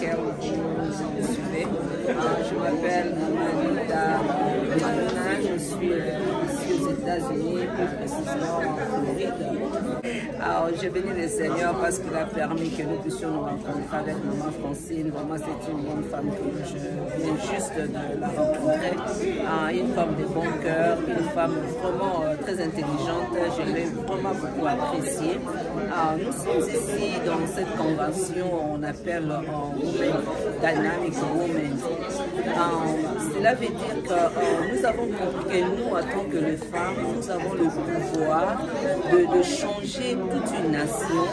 laquelle vous me suivez. Je m'appelle Anita Manana, je suis ici aux États-Unis, plus précisément en Floride. Alors, j'ai béni le Seigneur parce qu'il a permis que nous puissions nous rencontrer avec maman Francine. Vraiment, c'est une bonne femme que je viens juste de la rencontrer. Une femme de bon cœur, une femme vraiment très intelligente. Je l'ai vraiment beaucoup appréciée. Nous sommes ici dans cette convention, on appelle Women, Dynamic Women. Cela veut dire que nous avons compris que nous, en tant que les femmes, nous avons le pouvoir de changer toute une nation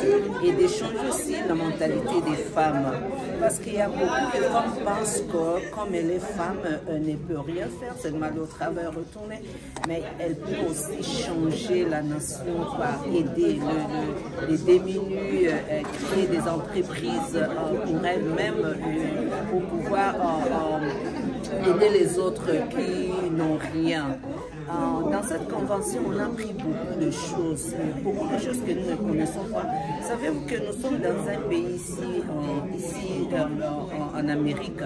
et de changer aussi la mentalité des femmes. Parce qu'il y a beaucoup de femmes qui pensent que comme elle est femme, elle ne peut rien faire, seulement au travail retourner, mais elle peut aussi changer la nation par aider les démunis, créer des entreprises pour elles-mêmes, pour pouvoir aider les autres qui n'ont rien. Dans cette convention, on a appris beaucoup de choses que nous ne connaissons pas. Savez-vous que nous sommes dans un pays ici en Amérique,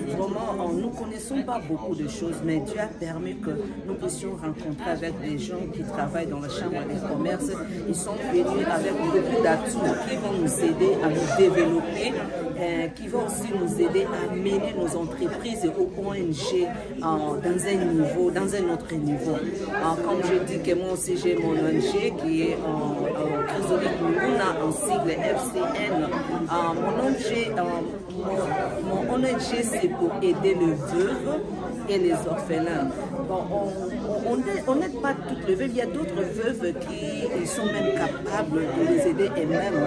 vraiment, nous ne connaissons pas beaucoup de choses, mais Dieu a permis que nous puissions rencontrer avec des gens qui travaillent dans la chambre des commerces. Ils sont venus avec beaucoup d'atouts qui vont nous aider à nous développer, qui vont aussi nous aider à mener nos entreprises aux ONG dans un autre niveau. Comme je dis que moi aussi j'ai mon ONG qui est Chrysolite Munguna en sigle FCN. Mon ONG c'est pour aider les veuves et les orphelins. Bon, on n'aide pas toutes les veuves, il y a d'autres veuves qui sont même capables de les aider elles-mêmes.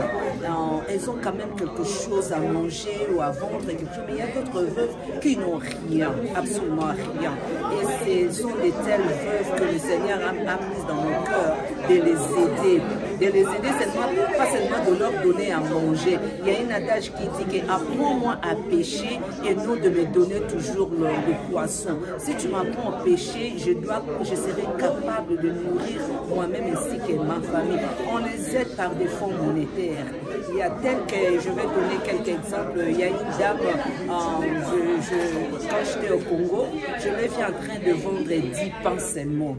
Elles ont quand même quelque chose à manger ou à vendre, quelque chose, mais il y a d'autres veuves qui n'ont rien, absolument rien. Et ce sont de telles veuves que le Seigneur a mis dans mon cœur de les aider. De les aider, pas seulement de leur donner à manger. Il y a une adage qui dit que apprends-moi à pêcher et non de me donner toujours le poisson. Si tu m'apprends à pêcher, je serai capable de nourrir moi-même ainsi que ma famille. On les aide par des fonds monétaires. Il y a tel que, je vais donner quelques exemples, il y a une dame, quand j'étais au Congo, je l'ai vu en train de vendre 10 pains seulement,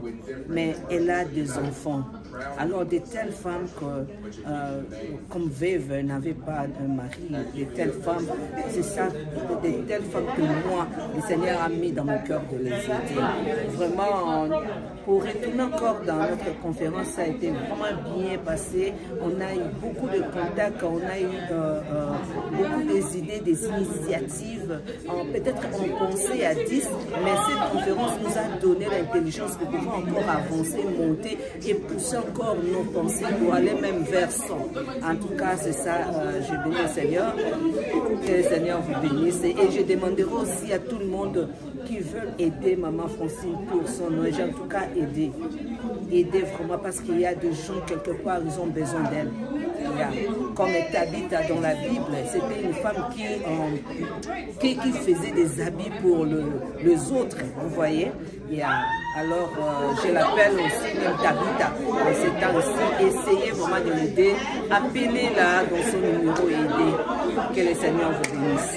mais elle a des enfants. Alors de telles femmes comme veuve n'avaient pas un mari, de telles femmes, c'est ça, de telles femmes que moi, le Seigneur a mis dans mon cœur de les aider. Vraiment, pour retourner encore dans notre conférence, ça a été vraiment bien passé. On a eu beaucoup de contacts, on a eu beaucoup des idées, des initiatives. Peut-être on pensait à 10, mais cette conférence nous a donné l'intelligence de pouvoir encore avancer, monter et pousser encore nos pensées pour aller même vers 100. En tout cas, c'est ça, je bénis le Seigneur, que le Seigneur vous bénisse. Et je demanderai aussi à tout le monde qui veut aider Maman Francine pour son ONG, en tout cas aider. Aider vraiment parce qu'il y a des gens quelque part, ils ont besoin d'elle. Comme Tabitha dans la Bible, c'était une femme qui faisait des habits pour les autres, vous voyez. Alors, je l'appelle aussi même Tabitha. En ces temps-ci, essayez vraiment de l'aider, appelez-la dans son numéro et aidez. Que le Seigneur vous bénisse.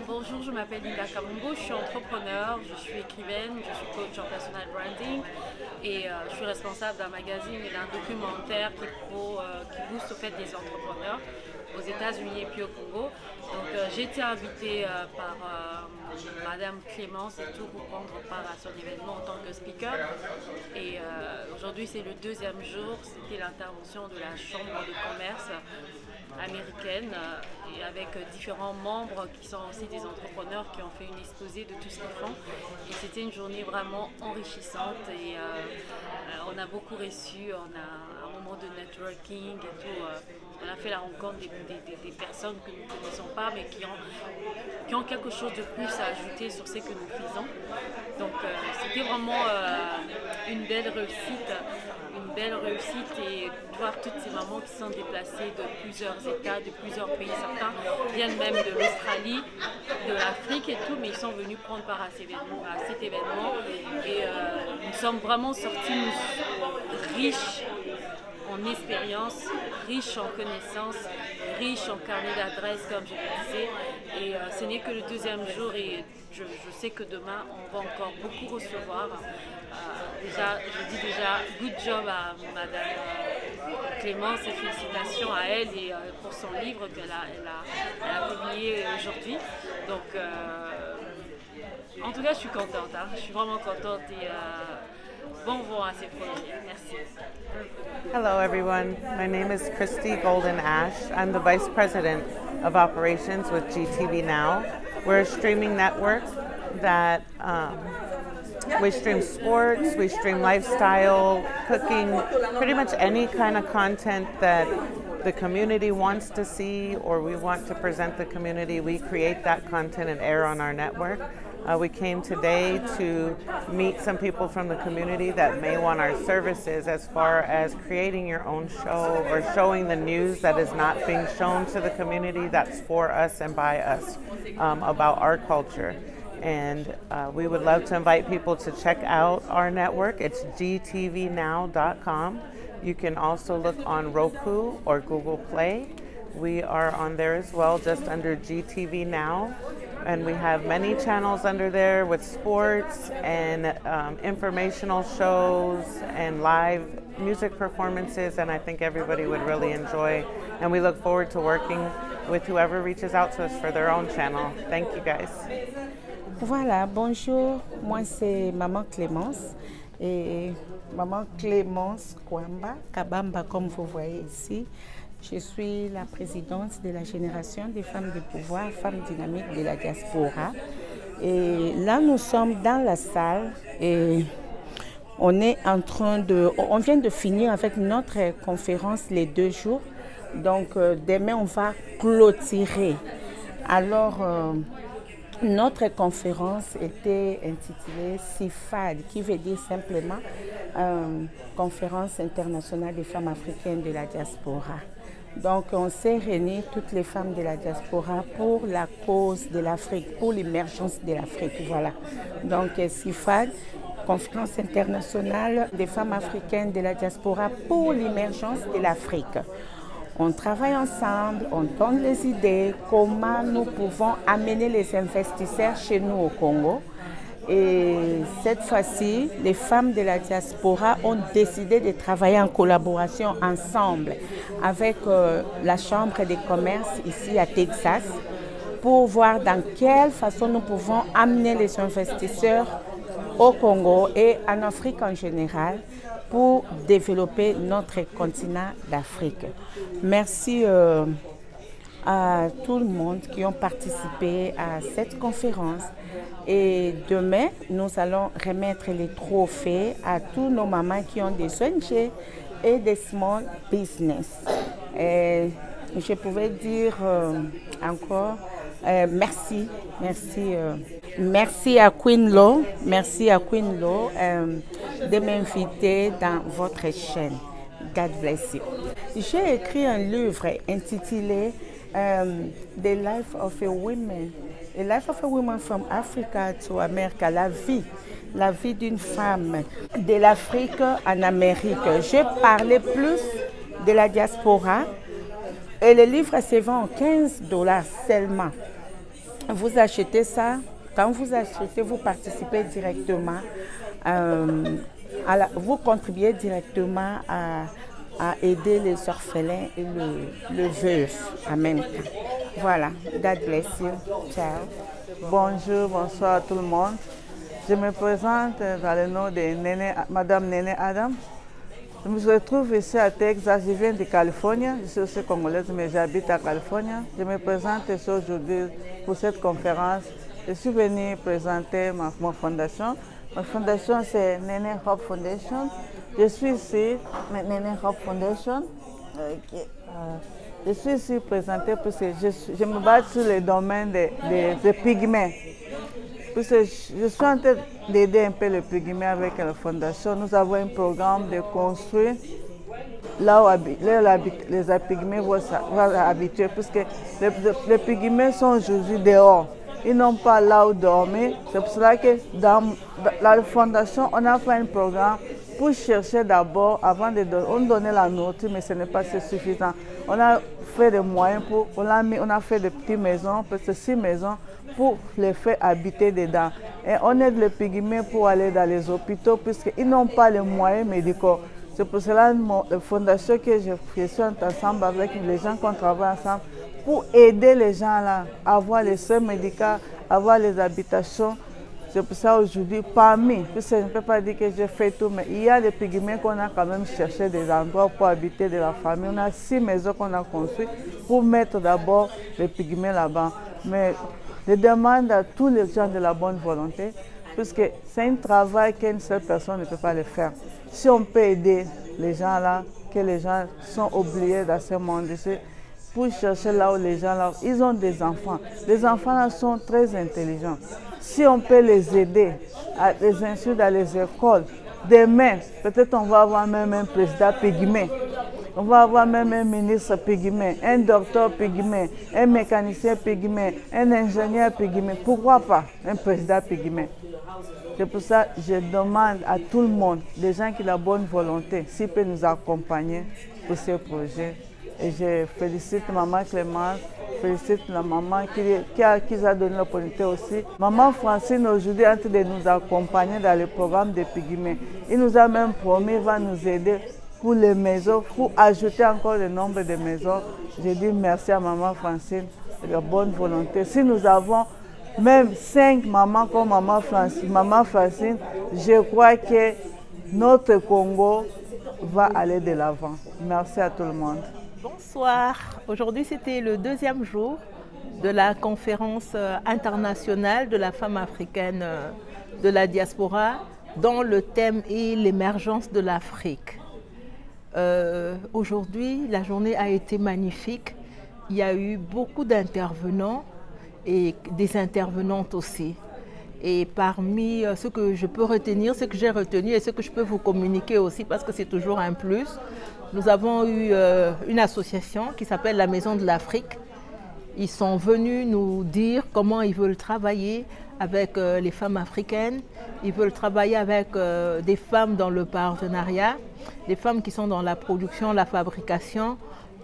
Bonjour, je m'appelle Linda Kamungo, je suis entrepreneur, je suis écrivaine, je suis coach en personal branding et je suis responsable d'un magazine et d'un documentaire qui booste au fait des entrepreneurs aux États-Unis et puis au Congo. Donc j'ai été invitée par Madame Clémence et tout pour prendre part à son événement en tant que speaker. Et aujourd'hui c'est le deuxième jour, c'était l'intervention de la Chambre de commerce américaine et avec différents membres qui sont aussi des entrepreneurs qui ont fait une exposé de tout ce qu'ils font. Et c'était une journée vraiment enrichissante et on a beaucoup reçu, on a un moment de networking et tout. On a fait la rencontre des personnes que nous ne connaissons pas mais qui ont quelque chose de plus à ajouter sur ce que nous faisons. Donc c'était vraiment une belle réussite et voir toutes ces mamans qui sont déplacées de plusieurs États, de plusieurs pays. Certains viennent même de l'Australie, de l'Afrique et tout, mais ils sont venus prendre part à cet événement. Et nous sommes vraiment sortis riches en expérience, riches en connaissances, riches en carnet d'adresses, comme je le disais. Et ce n'est que le deuxième jour et je sais que demain on va encore beaucoup recevoir. Déjà, je dis déjà good job à Madame Clémence et félicitations à elle et pour son livre qu'elle a publié aujourd'hui. Donc, en tout cas, je suis contente. Hein. Je suis vraiment contente et bon vent à ces projets. Merci. Hello, everyone. My name is Christy Golden Ash. I'm the Vice President of Operations with GTV Now. We're a streaming network that we stream sports, we stream lifestyle, cooking, pretty much any kind of content that the community wants to see or we want to present the community. We create that content and air on our network. We came today to meet some people from the community that may want our services as far as creating your own show or showing the news that is not being shown to the community that's for us and by us about our culture. And we would love to invite people to check out our network. It's gtvnow.com. You can also look on Roku or Google Play. We are on there as well, just under GTV Now. And we have many channels under there with sports and informational shows and live music performances. And I think everybody would really enjoy. And we look forward to working with whoever reaches out to us for their own channel. Thank you guys. Voilà, bonjour, moi c'est Maman Clémence et Maman Clémence Kwamba, Kabamba comme vous voyez ici. Je suis la présidente de la génération des femmes de pouvoir, femmes dynamiques de la diaspora. Et là nous sommes dans la salle et on vient de finir avec notre conférence les 2 jours. Donc demain on va clôturer. Alors notre conférence était intitulée CIFAD, qui veut dire simplement Conférence internationale des femmes africaines de la diaspora. Donc on s'est réunis toutes les femmes de la diaspora pour la cause de l'Afrique, pour l'émergence de l'Afrique. Voilà. Donc CIFAD, Conférence internationale des femmes africaines de la diaspora pour l'émergence de l'Afrique. On travaille ensemble, on donne les idées, comment nous pouvons amener les investisseurs chez nous au Congo. Et cette fois-ci, les femmes de la diaspora ont décidé de travailler en collaboration ensemble avec la Chambre des commerces ici à Texas pour voir dans quelle façon nous pouvons amener les investisseurs au Congo et en Afrique en général pour développer notre continent d'Afrique. Merci à tout le monde qui ont participé à cette conférence. Et demain, nous allons remettre les trophées à tous nos mamans qui ont des ONG et des small business. Et je pouvais dire encore merci. Merci à Queen Lo de m'inviter dans votre chaîne. God bless you. J'ai écrit un livre intitulé The Life of a Woman. The Life of a Woman from Africa to America. La vie d'une femme de l'Afrique en Amérique. J'ai parlé plus de la diaspora et le livre se vend $15 seulement. Vous achetez ça. Quand vous achetez, vous participez directement, vous contribuez directement à aider les orphelins et le veuf en même temps. Voilà, God bless you. Ciao. Bonjour, bonsoir à tout le monde. Je me présente dans le nom de Madame Néné Adam. Je me retrouve ici à Texas, je viens de Californie, je suis aussi congolaise mais j'habite à Californie. Je me présente ici aujourd'hui pour cette conférence. Je suis venue présenter ma fondation. Ma fondation c'est Néné Hope Foundation. Je suis ici, Néné Hope Foundation. Je suis ici présentée parce que je me base sur le domaine des pygmées. Parce que je suis en train d'aider un peu les pygmées avec la fondation. Nous avons un programme de construire là où les pygmées vont habiter. Parce que les pygmées sont aujourd'hui dehors. Ils n'ont pas là où dormir. C'est pour cela que dans la fondation, on a fait un programme pour chercher d'abord, avant de donner, on donnait la nourriture, mais ce n'est pas suffisant. On a fait des moyens on a fait des petites maisons, peut-être 6 maisons, pour les faire habiter dedans. Et on aide les pygmées pour aller dans les hôpitaux, puisqu'ils n'ont pas les moyens médicaux. C'est pour cela que la fondation que je suis ensemble avec les gens qu'on travaille ensemble, pour aider les gens là, à avoir les soins médicaux, avoir les habitations. C'est pour ça aujourd'hui, parmi, puisque je ne peux pas dire que j'ai fait tout, mais il y a des pygmées qu'on a quand même cherché des endroits pour habiter de la famille. On a 6 maisons qu'on a construites pour mettre d'abord les pygmées là-bas. Mais je demande à tous les gens de la bonne volonté, puisque c'est un travail qu'une seule personne ne peut pas le faire. Si on peut aider les gens là, que les gens sont oubliés dans ce monde ici, pour chercher là où les gens là, ils ont des enfants. Les enfants là sont très intelligents. Si on peut les aider à les inscrire dans les écoles, demain, peut-être on va avoir même un président pygmée. On va avoir même un ministre pygmée, un docteur pygmée, un mécanicien pygmée, un ingénieur pygmée. Pourquoi pas un président pygmée? C'est pour ça que je demande à tout le monde, des gens qui ont la bonne volonté, s'ils peuvent nous accompagner pour ce projet. Et je félicite Maman Clémence, félicite la maman qui a donné l'opportunité aussi. Maman Francine aujourd'hui est en train de nous accompagner dans le programme des pygmées. Il nous a même promis qu'il va nous aider pour les maisons, pour ajouter encore le nombre de maisons. Je dis merci à Maman Francine de la bonne volonté. Si nous avons même 5 mamans comme Maman Francine, je crois que notre Congo va aller de l'avant. Merci à tout le monde. Bonsoir. Aujourd'hui, c'était le 2e jour de la conférence internationale de la femme africaine de la diaspora, dont le thème est l'émergence de l'Afrique. Aujourd'hui, la journée a été magnifique. Il y a eu beaucoup d'intervenants et des intervenantes aussi. Et parmi ce que je peux retenir, ce que j'ai retenu et ce que je peux vous communiquer aussi, parce que c'est toujours un plus, nous avons eu une association qui s'appelle la Maison de l'Afrique. Ils sont venus nous dire comment ils veulent travailler avec les femmes africaines. Ils veulent travailler avec des femmes dans le partenariat, des femmes qui sont dans la production, la fabrication,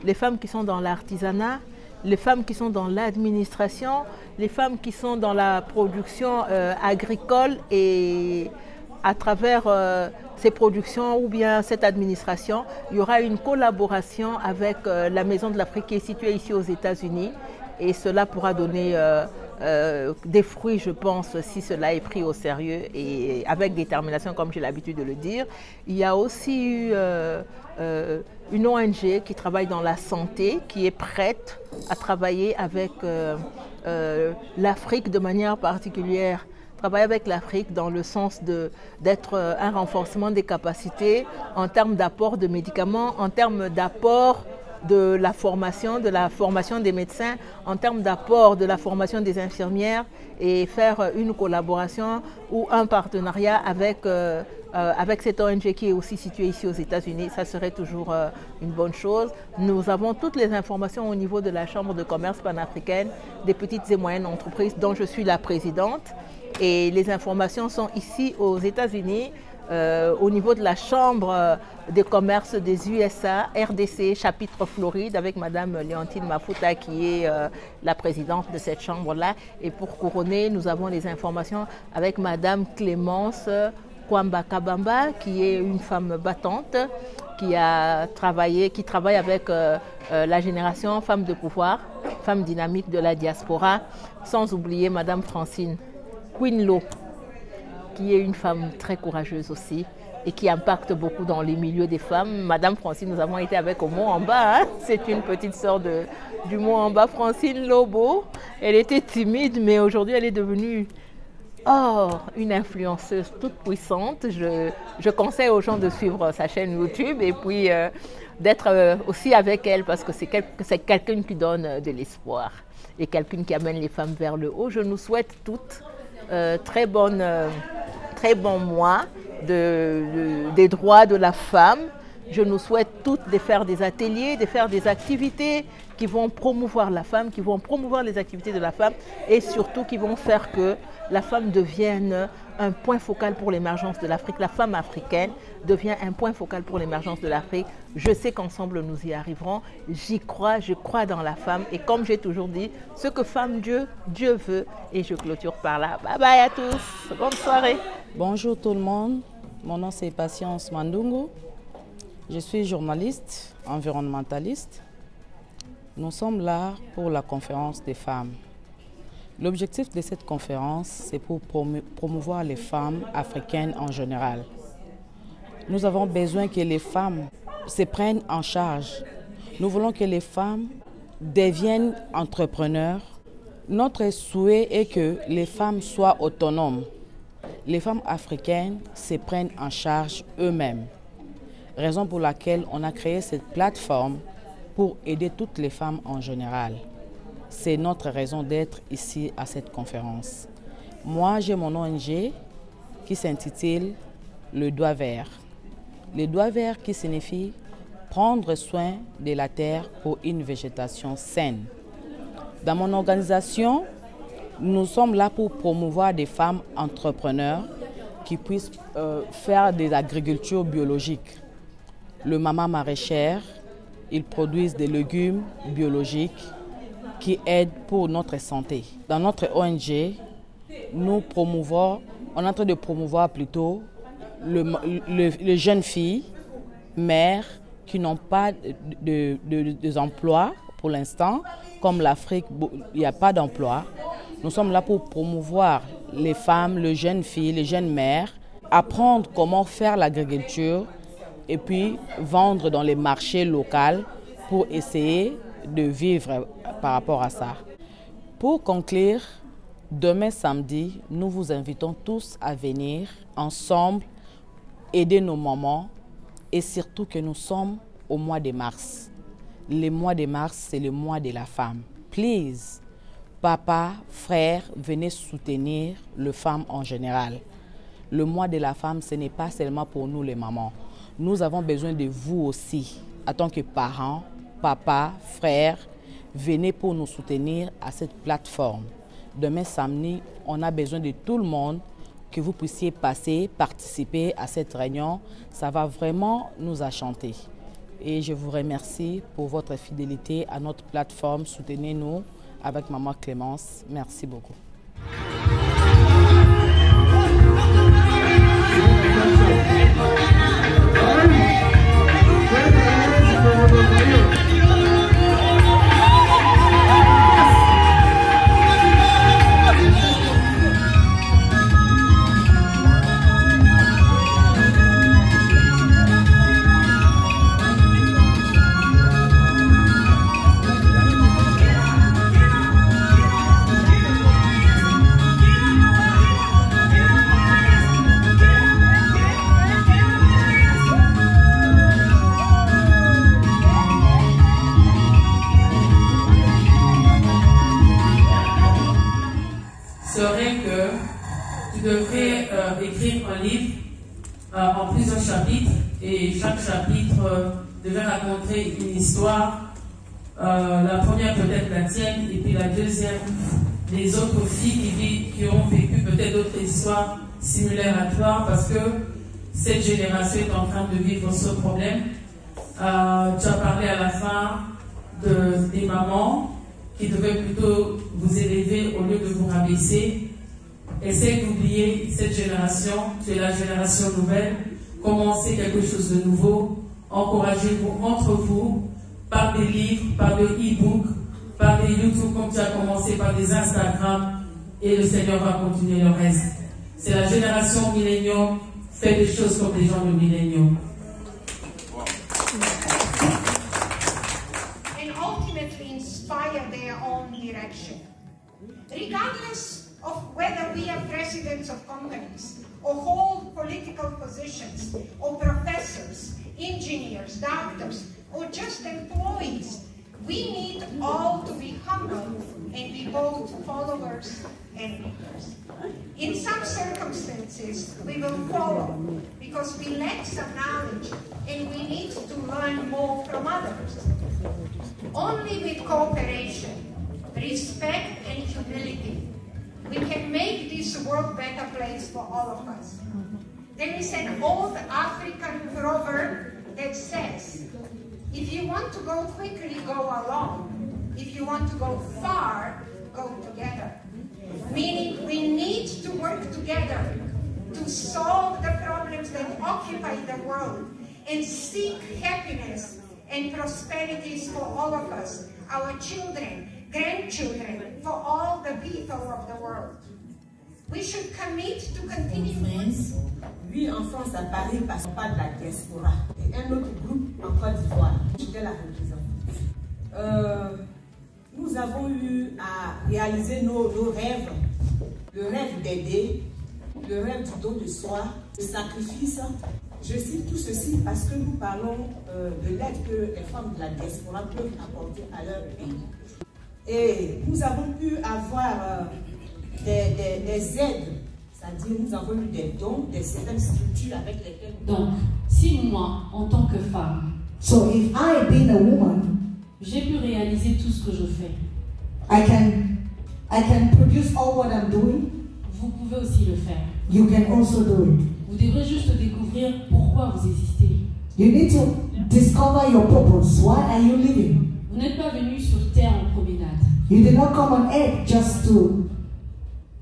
les femmes qui sont dans l'artisanat, les femmes qui sont dans l'administration, les femmes qui sont dans la production agricole et à travers ces productions ou bien cette administration, il y aura une collaboration avec la Maison de l'Afrique qui est située ici aux États-Unis et cela pourra donner des fruits, je pense, si cela est pris au sérieux et avec détermination, comme j'ai l'habitude de le dire. Il y a aussi eu une ONG qui travaille dans la santé, qui est prête à travailler avec l'Afrique de manière particulière. Travailler avec l'Afrique dans le sens d'être un renforcement des capacités en termes d'apport de médicaments, en termes d'apport de la formation des médecins, en termes d'apport de la formation des infirmières et faire une collaboration ou un partenariat avec cette ONG qui est aussi située ici aux États-Unis. Ça serait toujours une bonne chose. Nous avons toutes les informations au niveau de la Chambre de commerce panafricaine des petites et moyennes entreprises dont je suis la présidente. Et les informations sont ici aux États-Unis, au niveau de la Chambre de commerce des USA, RDC, chapitre Floride, avec Madame Léontine Mafuta qui est la présidente de cette chambre-là. Et pour couronner, nous avons les informations avec Madame Clémence Kwamba Kabamba, qui est une femme battante, qui travaille avec la génération Femmes de pouvoir, Femmes dynamiques de la diaspora, sans oublier Madame Francine Queen Lo, qui est une femme très courageuse aussi et qui impacte beaucoup dans les milieux des femmes. Madame Francine, nous avons été avec au Mont-en-Bas, hein? C'est une petite sœur du Mont-en-Bas, Francine Lobo. Elle était timide, mais aujourd'hui elle est devenue une influenceuse toute puissante. Je conseille aux gens de suivre sa chaîne YouTube et puis d'être aussi avec elle parce que c'est quelqu'un qui donne de l'espoir et quelqu'un qui amène les femmes vers le haut. Je nous souhaite toutes très bon mois des droits de la femme, Je nous souhaite toutes de faire des ateliers, de faire des activités qui vont promouvoir la femme, qui vont promouvoir les activités de la femme et surtout qui vont faire que la femme devienne un point focal pour l'émergence de l'Afrique. La femme africaine devient un point focal pour l'émergence de l'Afrique. Je sais qu'ensemble nous y arriverons. J'y crois, je crois dans la femme. Et comme j'ai toujours dit, ce que femme Dieu, Dieu veut. Et je clôture par là. Bye bye à tous. Bonne soirée. Bonjour tout le monde. Mon nom c'est Patience Mandungu. Je suis journaliste, environnementaliste. Nous sommes là pour la conférence des femmes. L'objectif de cette conférence, c'est pour promouvoir les femmes africaines en général. Nous avons besoin que les femmes se prennent en charge. Nous voulons que les femmes deviennent entrepreneurs. Notre souhait est que les femmes soient autonomes. Les femmes africaines se prennent en charge eux-mêmes. Raison pour laquelle on a créé cette plateforme pour aider toutes les femmes en général. C'est notre raison d'être ici à cette conférence. Moi, j'ai mon ONG qui s'intitule Le Doigt Vert. Le Doigt Vert qui signifie prendre soin de la terre pour une végétation saine. Dans mon organisation, nous sommes là pour promouvoir des femmes entrepreneurs qui puissent faire de l'agriculture biologique. Le Maman Maraîchère, ils produisent des légumes biologiques qui aident pour notre santé. Dans notre ONG, nous promouvons, on est en train de promouvoir plutôt les jeunes filles, mères qui n'ont pas d'emploi pour l'instant. Comme l'Afrique, il n'y a pas d'emploi. Nous sommes là pour promouvoir les femmes, les jeunes filles, les jeunes mères, apprendre comment faire l'agriculture et puis vendre dans les marchés locaux pour essayer de vivre par rapport à ça. Pour conclure, demain samedi, nous vous invitons tous à venir ensemble, aider nos mamans et surtout que nous sommes au mois de mars. Le mois de mars, c'est le mois de la femme. Please, papa, frère, venez soutenir les femmes en général. Le mois de la femme, ce n'est pas seulement pour nous les mamans. Nous avons besoin de vous aussi, en tant que parents, papa, frère, venez pour nous soutenir à cette plateforme. Demain samedi, on a besoin de tout le monde, que vous puissiez passer, participer à cette réunion. Ça va vraiment nous enchanter. Et je vous remercie pour votre fidélité à notre plateforme. Soutenez-nous avec Maman Clémence. Merci beaucoup. Serait que tu devrais écrire un livre en plusieurs chapitres et chaque chapitre devait raconter une histoire. La première peut-être la tienne et puis la deuxième les autres filles qui ont vécu peut-être d'autres histoires similaires à toi parce que cette génération est en train de vivre ce problème. Tu as parlé à la fin des mamans qui devaient plutôt vous élever au lieu de vous rabaisser. Essayez d'oublier cette génération, c'est la génération nouvelle. Commencez quelque chose de nouveau. Encouragez-vous entre vous par des livres, par des e-books, par des YouTube comme tu as commencé, par des Instagram. Et le Seigneur va continuer le reste. C'est la génération millénium. Faites des choses comme les gens de millénium. Their own direction. Regardless of whether we are presidents of companies or hold political positions or professors, engineers, doctors, or just employees, we need all to be humble and be both followers and leaders. In some circumstances, we will follow because we lack some knowledge and we need to from others. Only with cooperation, respect, and humility, we can make this world a better place for all of us. There is an old African proverb that says, if you want to go quickly, go alone. If you want to go far, go together. Meaning we need to work together to solve the problems that occupy the world and seek happiness and prosperities for all of us, our children, grandchildren, for all the people of the world. We should commit to continue. Lui en France à Paris parce pas de la diaspora. Et un autre groupe en Côte d'Ivoire. J'étais la représentante. Nous avons eu à réaliser nos rêves. Le rêve d'aider, le rêve du don de soi, le sacrifice. Je cite tout ceci parce que nous parlons de l'aide que les femmes de la diaspora peuvent apporter à leur pays. Et nous avons pu avoir des aides, c'est-à-dire nous avons eu des dons, des certaines structures avec lesquelles... Donc, si moi, en tant que femme, so if I being a woman, j'ai pu réaliser tout ce que je fais, I can produce all what I'm doing. Vous pouvez aussi le faire. You can also do it. Vous devrez juste découvrir pourquoi vous existez. You need to discover your purpose. Why are you living? Vous n'êtes pas venu sur terre en promenade. You did not come on earth just to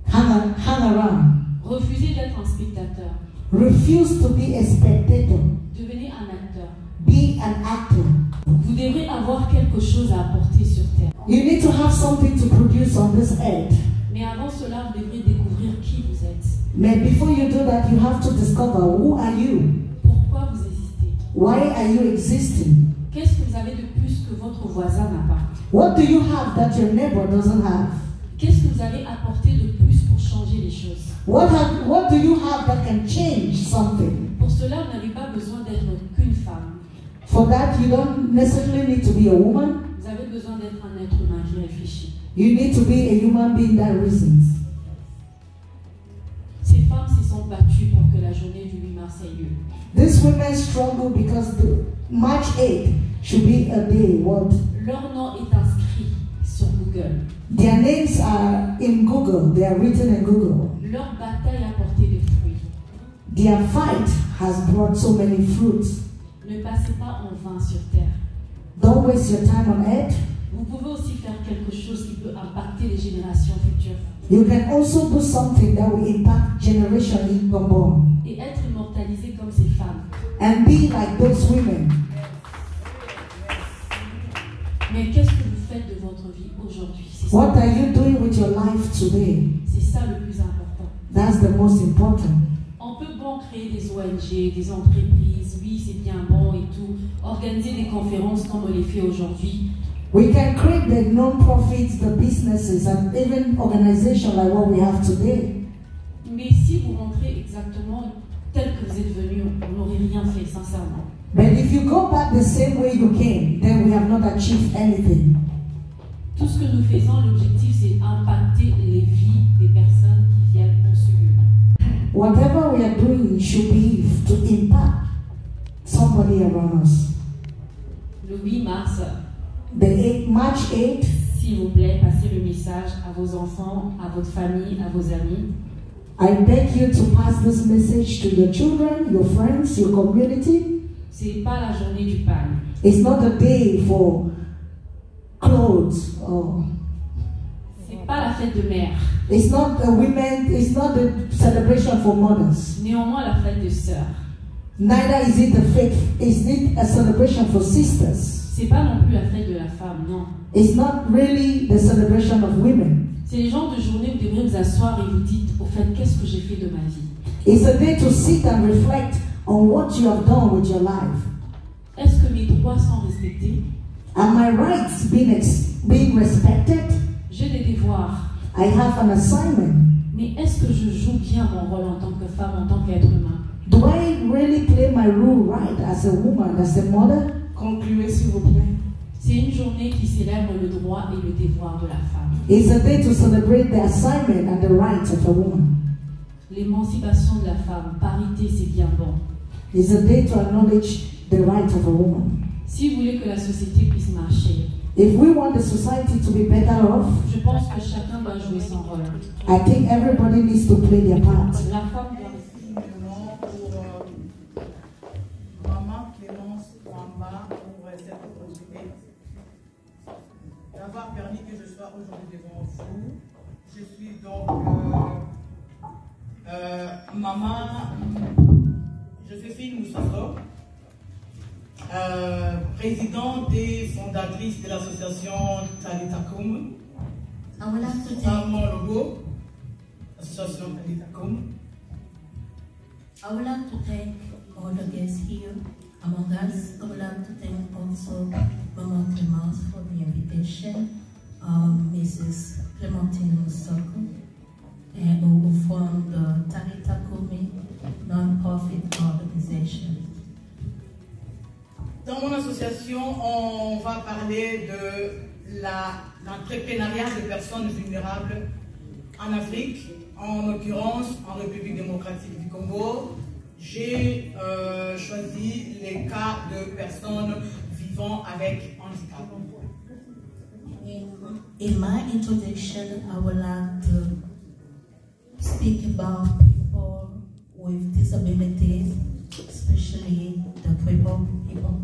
hang around. Refusez d'être un spectateur. Refuse to be a spectator. Devenez un acteur. Be an actor. Vous devrez avoir quelque chose à apporter sur terre. You need to have something to produce on this earth. Mais avant cela, vous devrez découvrir qui vous êtes. But before you do that, you have to discover who are you. Pourquoi vous existez? Why are you existing? Qu'est-ce que vous avez de plus que votre voisin n'a pas? What do you have that your neighbor doesn't have? Qu'est-ce que vous avez apporté de plus pour changer les choses? What do you have that can change something? Pour cela, vous n'avez pas besoin d'être qu'une femme. For that, you don't necessarily need to be a woman. Vous avez besoin d'être un être humain qui réfléchit. You need to be a human being that reasons. Ces femmes se sont battues pour que la journée du 8 mars ait lieu. These women struggle because the March 8th should be a day. What? Leur nom est inscrit sur Google. Their names are in Google. They are written in Google. Leur bataille a porté des fruits. Their fight has brought so many fruits. Ne passez pas en vain sur terre. Don't waste your time on earth. Vous pouvez aussi faire quelque chose qui peut impacter les générations futures. You can also do something that will impact generation unborn. Et être immortalisé comme ces femmes. And be like those women. Mais qu'est-ce que vous faites de votre vie aujourd'hui? What are you doing with your life today? C'est ça le plus important. That's the most important. On peut bon créer des ONG, des entreprises, oui c'est bien bon et tout, organiser des conférences comme on les fait aujourd'hui. We can create the non-profits, the businesses, and even organizations like what we have today. Mais si vous rentrez exactement tel que vous êtes venu, on n'aurait rien fait, sincèrement. But if you go back the same way you came, then we have not achieved anything. Tout ce que nous faisons, l'objectif c'est impacter les vies des personnes qui viennent en ce lieu. Whatever we are doing should be to impact somebody around us. Le 8 mars, March 8th, s'il vous plaît, passez le message à vos enfants, à votre famille, à vos amis. I beg you to pass this message to your children, your friends, your community. C'est pas la journée du pain. It's not a day for clothes or. C'est pas la fête de mère. It's not a celebration for mothers. Néanmoins la fête de sœurs. Neither is it a celebration for sisters. C'est pas non plus la fête de la femme, non. It's not really the celebration of women. C'est les genres de journée où vous devrez vous asseoir et vous dites, au fait, qu'est-ce que j'ai fait de ma vie? It's a day to sit and reflect on what you have done with your life. Est-ce que mes droits sont respectés? Are my rights being respected? J'ai des devoirs. I have an assignment. Mais est-ce que je joue bien mon rôle en tant que femme, en tant qu'être humain? Do I really play my role right as a woman, as a mother? Concluez s'il vous plaît. C'est une journée qui célèbre le droit et le devoir de la femme. It's a day to celebrate the assignment and the rights of a woman. L'émancipation de la femme, parité, c'est bien bon. It's a day to acknowledge the rights of a woman. Si vous voulez que la société puisse marcher, if we want the society to be better off, je pense que chacun doit jouer son rôle. I think everybody needs to play their part. La femme doit... Maman Clémence Kwamba pour cette opportunité d'avoir permis que je sois aujourd'hui devant vous. Je suis donc maman, je suis fille Moussafo, présidente et fondatrice de l'association Talitakum. C'est mon logo, l'association Talitakum. I would like to thank all the guests here among us. I would like to thank also Mama Clémence for the invitation, Mrs. Clementine Moussako, who formed the Talitakum non-profit organization. Dans mon association, on va parler de l'entrepreneuriat de personnes vulnérables en Afrique, en l'occurrence en République démocratique du Congo. J'ai choisi les cas de personnes vivant avec handicap. In my introduction, I would like to speak about people with disabilities, especially the crippled people.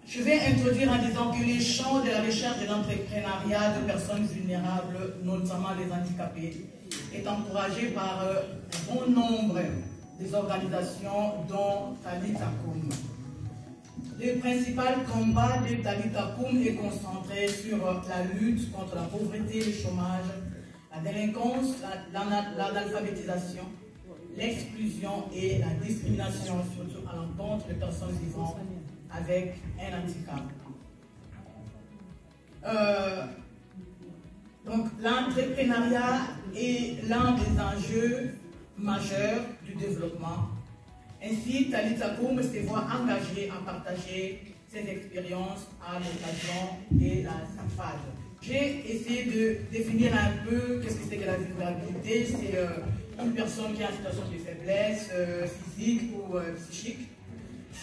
Je vais introduire en disant que les champs de la recherche de l'entrepreneuriat de personnes vulnérables, notamment les handicapés, est encouragé par un bon nombre des organisations dont Talitakum. Le principal combat de Talitakum est concentré sur la lutte contre la pauvreté, le chômage, la délinquance, l'analphabétisation, l'exclusion et la discrimination, surtout à l'encontre des personnes vivant avec un handicap. Donc l'entrepreneuriat est l'un des enjeux majeurs du développement. Ainsi, Talitakum se voit engagé à partager ses expériences à l'occasion de la CIFAD. J'ai essayé de définir un peu qu'est-ce que c'est que la vulnérabilité. C'est une personne qui est en situation de faiblesse physique ou psychique,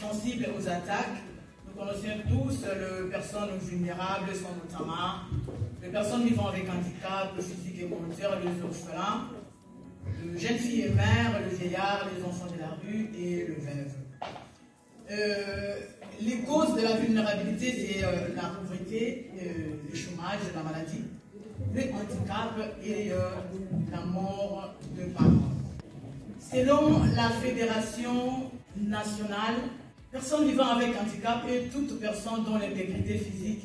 sensible aux attaques. Nous connaissons tous les personnes vulnérables, sont notamment les personnes vivant avec handicap physique et moteur, les orphelins, les jeunes filles et mères, les vieillards, les enfants de la rue et le veuve. Les causes de la vulnérabilité, c'est la pauvreté, le chômage, la maladie, le handicap et la mort de parents. Selon la Fédération nationale, personne vivant avec handicap est toute personne dont l'intégrité physique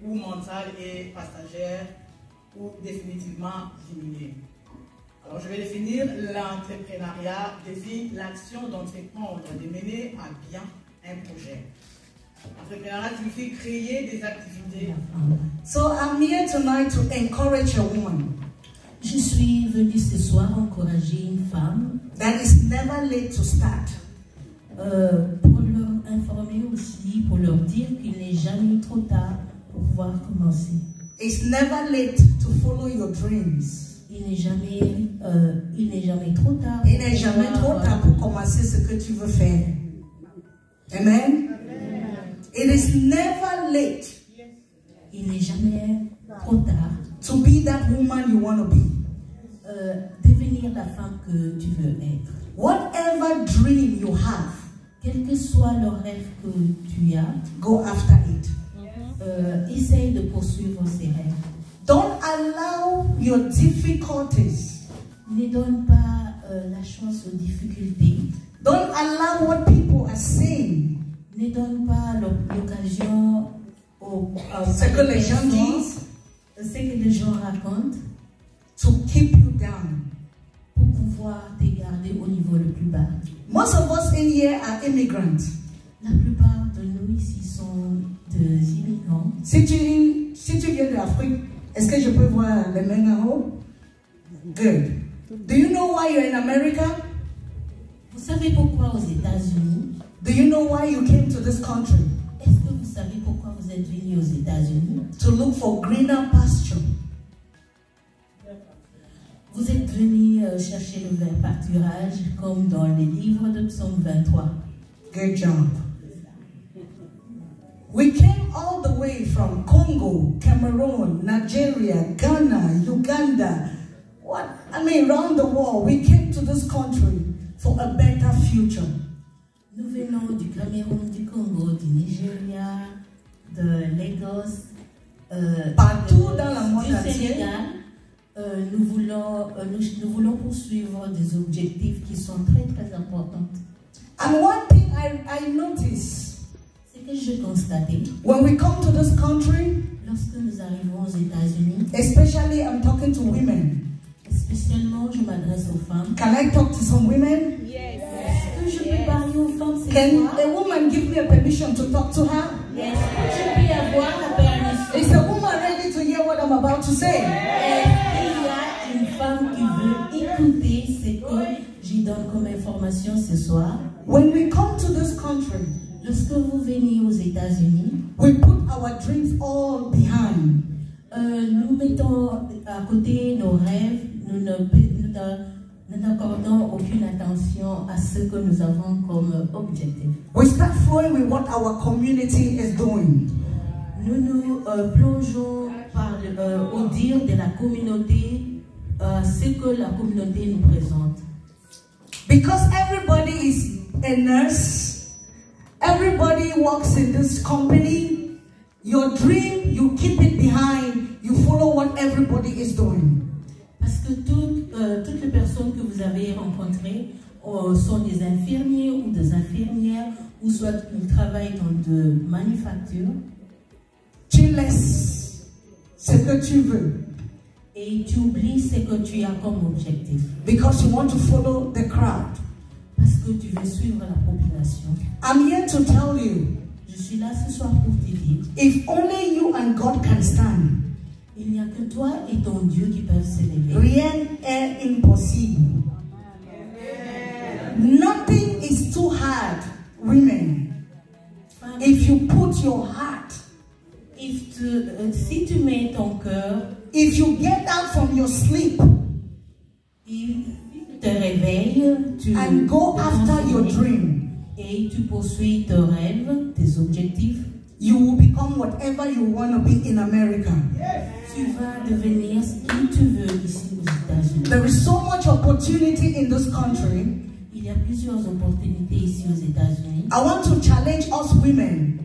ou mentale est passagère ou définitivement diminuée. Alors je vais définir l'entrepreneuriat, désigne l'action d'entreprendre, de mener à bien un projet. L'entrepreneuriat signifie créer des activités. So I'm here tonight to encourage a woman. Je suis venue ce soir encourager une femme. That is never late to start. Pour leur informer aussi, pour leur dire qu'il n'est jamais trop tard pour pouvoir commencer. It's never late to follow your dreams. Il n'est jamais trop tard. Il n'est jamais trop tard pour commencer ce que tu veux faire. Amen. It is never late. Il n'est jamais trop tard. To be that woman you want to be. Devenir la femme que tu veux être. Whatever dream you have, quel que soit le rêve que tu as, go after it. Essaye de poursuivre ces rêves. Don't allow your difficulties. Ne donne pas la chance aux difficultés. Don't allow what people are saying. Ne donne pas l'occasion ce que les gens disent, ce que les gens racontent, to keep you down. Pour pouvoir te garder au niveau le plus bas. Most of us in here are immigrants. La plupart de nous ici sont des immigrants. Si tu viens de l'Afrique, est-ce que je peux voir les mains en haut? Good. Do you know why you're in America? Vous savez pourquoi aux États-Unis? Do you know why you came to this country? Est-ce que vous savez pourquoi vous êtes venu aux États-Unis? To look for greener pasture. Vous êtes venu chercher le vert pâturage comme dans les livres de Psaume 23. Good job. from Congo, Cameroon, Nigeria, Ghana, Uganda, around the world. We came to this country for a better future. Nous venons du Cameroun, du Congo, du Nigeria, de Lagos, partout dans le monde du entier. Sénégal. Nous voulons poursuivre des objectifs qui sont très très importants. And one thing I noticed, c'est que je constatais, when we come to this country, lorsque nous arrivons aux États-Unis, especially I'm talking to women. Spécialement, je m'adresse aux femmes. Can I talk to some women? Yes. Est-ce que je peux parler aux femmes? Can a woman give me a permission to talk to her? Yes. Je peux avoir la permission. Is the woman ready to hear what I'm about to say? Il y a une femme qui veut écouter ce que j'y donne comme information ce soir. When we come to this country, lorsque vous venez aux États-Unis, we put our dreams all behind. Nous mettons à côté nos rêves, nous n'accordons aucune attention à ce que nous avons comme objectif. We start flowing with what our community is doing. Nous nous plongeons au dire de la communauté, ce que la communauté nous présente. Because everybody is a nurse, everybody works in this company, your dream, you keep it behind, you follow what everybody is doing. Parce que toutes les personnes que vous avez rencontrées sont des infirmiers ou des infirmières, ou soit ils travaillent dans de manufactures. Tu laisses ce que tu veux. Et tu oublies ce que tu as comme objectif. Because you want to follow the crowd. Parce que tu veux suivre la population. I'm here to tell you. Je suis là ce soir pour te dire. If only you and God can stand. Il n'y a que toi et ton Dieu qui peuvent s'élever. Rien est impossible. Nothing is too hard, women. If you put your heart, si tu mets ton cœur, if you get out from your sleep, tu te réveilles, and go after your dream, et tu poursuis tes rêves, tes objectifs, you will become whatever you want to be in America. Tu vas devenir ce que tu veux ici aux États-Unis. There is so much opportunity in this country. Il y a plusieurs opportunités ici aux États-Unis. I want to challenge us women.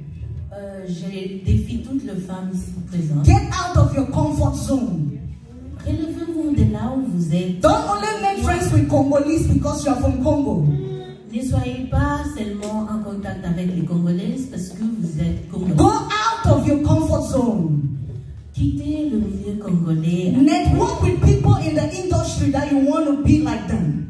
Je défie toutes les femmes ici présentes. Get out of your comfort zone. Relevez-vous de là où vous êtes. Don't only make friends with Congolese because you are from Congo. Ne soyez pas seulement en contact avec les Congolaises parce que vous êtes Congolais. Go out of your comfort zone. Quittez le milieu congolais. Network with people in the industry that you want to be like them.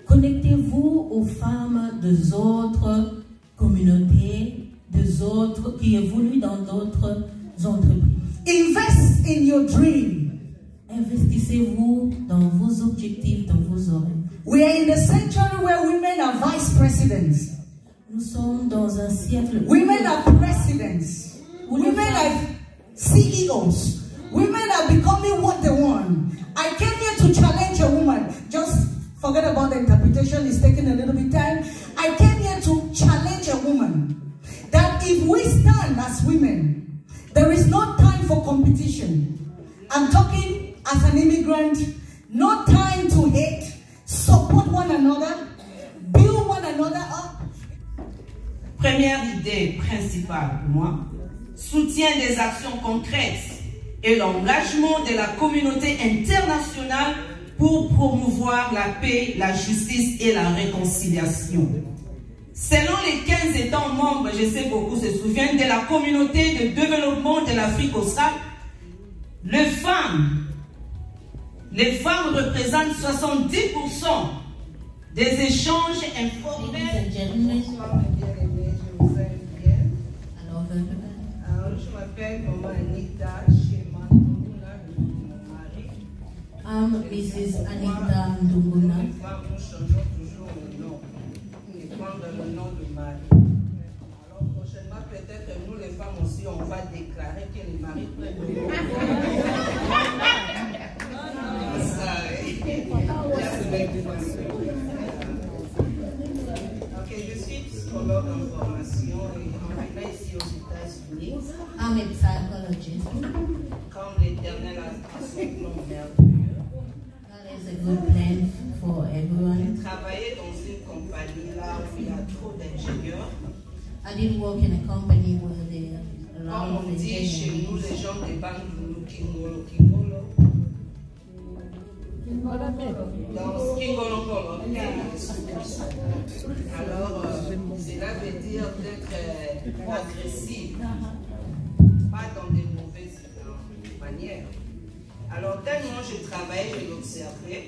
Connectez-vous aux femmes des autres communautés, des autres qui évoluent dans d'autres entreprises. Invest in your dream. Investissez-vous dans vos objectifs, dans vos rêves. We are in the century where women are vice presidents. Nous sommes dans un siècle. Women are presidents. Women are CEOs. Women are becoming what they want. I came here to challenge a woman. Just forget about the interpretation. It's taking a little bit time. I came here to challenge a woman that if we stand as women, there is no time for competition. I'm talking as an immigrant. No time to hate. Support one another. Build one another up. Première idée principale pour moi, soutien des actions concrètes et l'engagement de la communauté internationale pour promouvoir la paix, la justice et la réconciliation. Selon les 15 États membres, je sais beaucoup se souviennent, de la communauté de développement de l'Afrique australe, les femmes représentent 70% des échanges informels. Je m'appelle Maman Anita Shemandunguna, mon mari. Mrs. Anita Ndunguna. Les femmes, nous changeons toujours le nom. Nous prenons le nom de mari. Alors prochainement, peut-être que nous les femmes aussi, on va déclarer que les maris prennent Ok, je suis psychologue en formation et on venait ici aux États-Unis. I'm a psychologist. Comme l'Éternel a son plan merveilleux. God has a good plan for everyone. J'ai travaillé dans une compagnie là où il y a trop d'ingénieurs. I did work in a company where there are a lot Comme of on dit chez engineers. nous, les gens des banques du Kingolo. Dans Kingolo, alors, cela veut dire d'être agressif, pas dans des mauvaises manières. Alors, tellement je travaillais, je l'observais.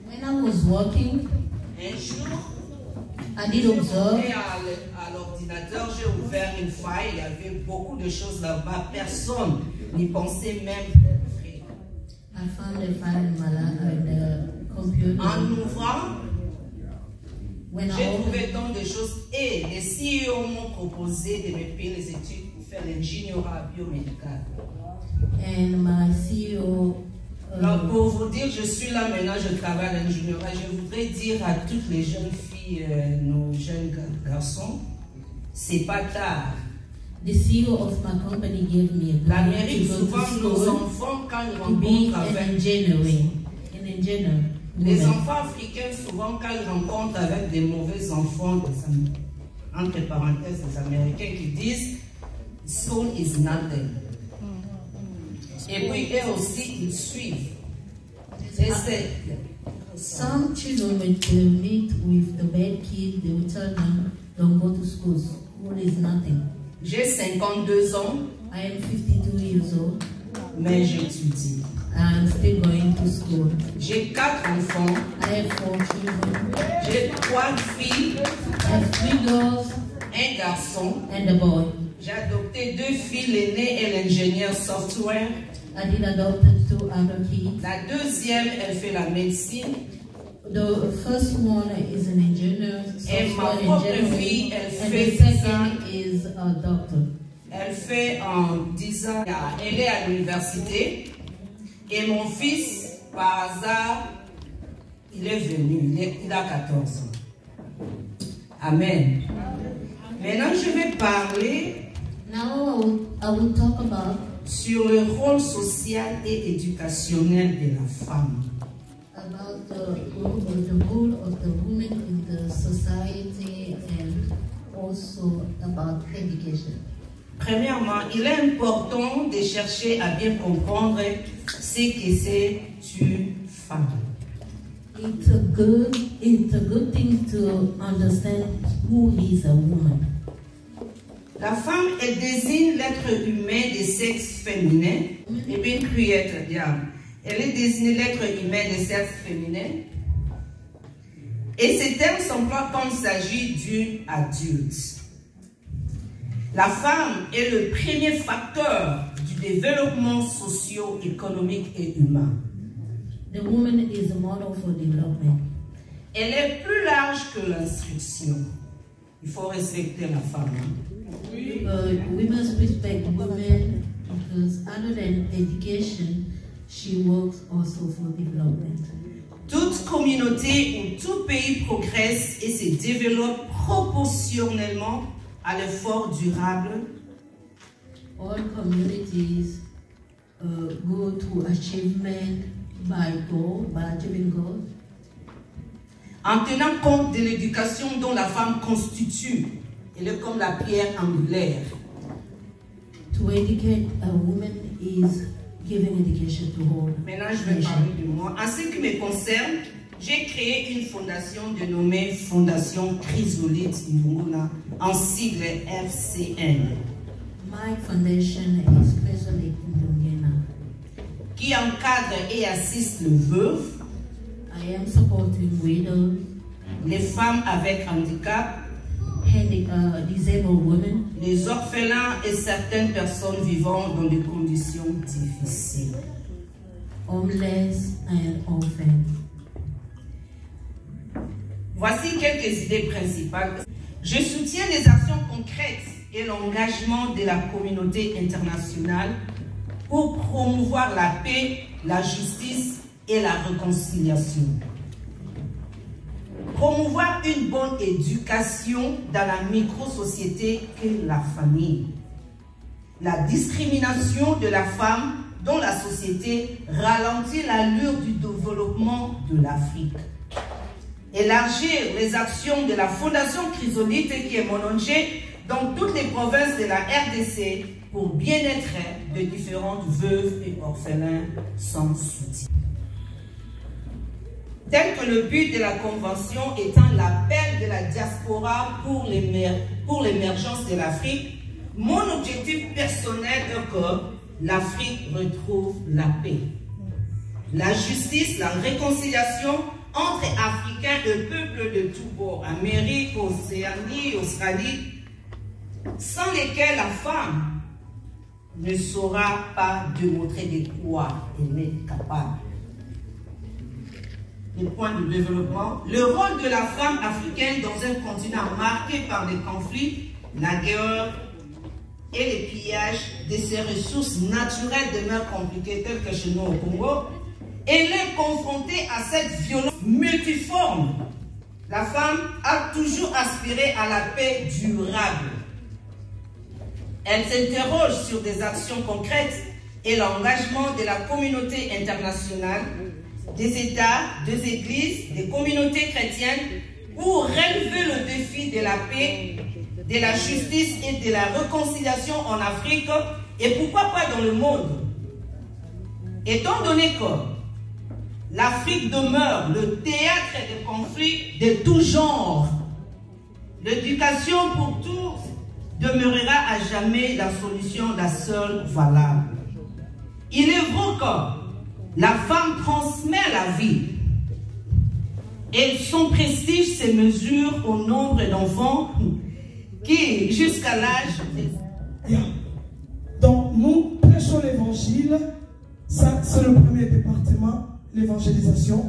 When I was working, un jour, I did observe. À l'ordinateur, j'ai ouvert une faille, il y avait beaucoup de choses là-bas, personne n'y pensait même. I found a file in the computer. En ouvrant, When j'ai I trouvé tant de choses et les CEO m'ont proposé de me payer les études pour faire l'ingénierie biomédicale. And my CEO. Alors pour vous dire, je suis là maintenant, je travaille à l'ingénierie. Je voudrais dire à toutes les jeunes filles, nos jeunes garçons, c'est pas tard. The CEO of my company gave me a grant L'Amérique, to go souvent, to nos school enfants, quand ils to be rencontrent an avec... engineer. Les enfants africains, souvent, quand ils rencontrent avec des mauvais enfants, entre parenthèses, des Américains qui disent « School is nothing ». Et puis, eux aussi, ils suivent. Et c'est... Some children, when they meet with the bad kids, they will tell them, don't go to school. School is nothing. J'ai 52 ans. I am 52 years old. Mais j'étudie. I'm still going to school. J'ai 4 enfants. I have 4 children. J'ai 3 filles. I have 3 girls. Un garçon. And a boy. J'ai adopté 2 filles, l'aînée est l'ingénieur software. I did adopt 2 other kids. La deuxième, elle fait la médecine. The first one is an engineer, Et ma software propre engineer, fille, elle and fait the second is a doctor. Elle fait en 10 ans. Elle est à l'université. Et mon fils, par hasard, il est venu. Il a 14 ans. Amen. Maintenant, je vais parler Now I will talk about sur le rôle social et éducationnel de la femme. About the role of the woman in the society and also about education. Premièrement, il est important de chercher à bien comprendre ce que c'est une femme. It's a good thing to understand who is a woman. La femme, elle désigne l'être humain de sexe féminin. Et bien, criette, diable. Elle désigne l'être humain de sexe féminin. Et ces termes s'emploient quand il s'agit d'une adulte. La femme est le premier facteur du développement socio-économique et humain. The woman is a model for development. Elle est plus large que l'instruction. Il faut respecter la femme. We must respect women because other than education, she works also for development. Toute communauté ou tout pays progresse et se développe proportionnellement à l'effort durable. All communities go to achievement by achieving goals. En tenant compte de l'éducation dont la femme constitue, elle est comme la pierre angulaire. To educate a woman is giving education to all. Maintenant, je vais parler de moi. En ce qui me concerne, j'ai créé une fondation dénommée Fondation Chrysolite Mbunguna, en sigle FCN. My foundation is Chrysolite Mbunguna, qui encadre et assiste les veuves, I am supporting widows, les femmes avec handicap, disabled women, les orphelins et certaines personnes vivant dans des conditions difficiles. Homeless and orphan. Voici quelques idées principales. Je soutiens les actions concrètes et l'engagement de la communauté internationale pour promouvoir la paix, la justice et la réconciliation. promouvoir une bonne éducation dans la micro-société qu'est la famille. La discrimination de la femme dans la société ralentit l'allure du développement de l'Afrique. Élargir les actions de la Fondation Chrysolite qui est mon ONG dans toutes les provinces de la RDC pour bien-être de différentes veuves et orphelins sans soutien. Tel que le but de la Convention étant l'appel de la diaspora pour l'émergence de l'Afrique, mon objectif personnel est que l'Afrique retrouve la paix, la justice, la réconciliation entre Africains et peuples de tous bords, Amérique, Océanie, Australie, sans lesquels la femme ne saura pas démontrer de quoi elle est capable. Les points de développement. Le rôle de la femme africaine dans un continent marqué par les conflits, la guerre et les pillages de ses ressources naturelles demeure compliqué, telles que chez nous au Congo. Elle est confrontée à cette violence multiforme. La femme a toujours aspiré à la paix durable. Elle s'interroge sur des actions concrètes et l'engagement de la communauté internationale, des États, des églises, des communautés chrétiennes pour relever le défi de la paix, de la justice et de la réconciliation en Afrique et pourquoi pas dans le monde. Étant donné que l'Afrique demeure le théâtre de conflits de tout genre, l'éducation pour tous demeurera à jamais la solution, la seule valable. Il est vrai que la femme transmet la vie et son prestige se mesure au nombre d'enfants qui, jusqu'à l'âge... Donc, nous prêchons l'évangile. Ça, c'est le premier département, l'évangélisation.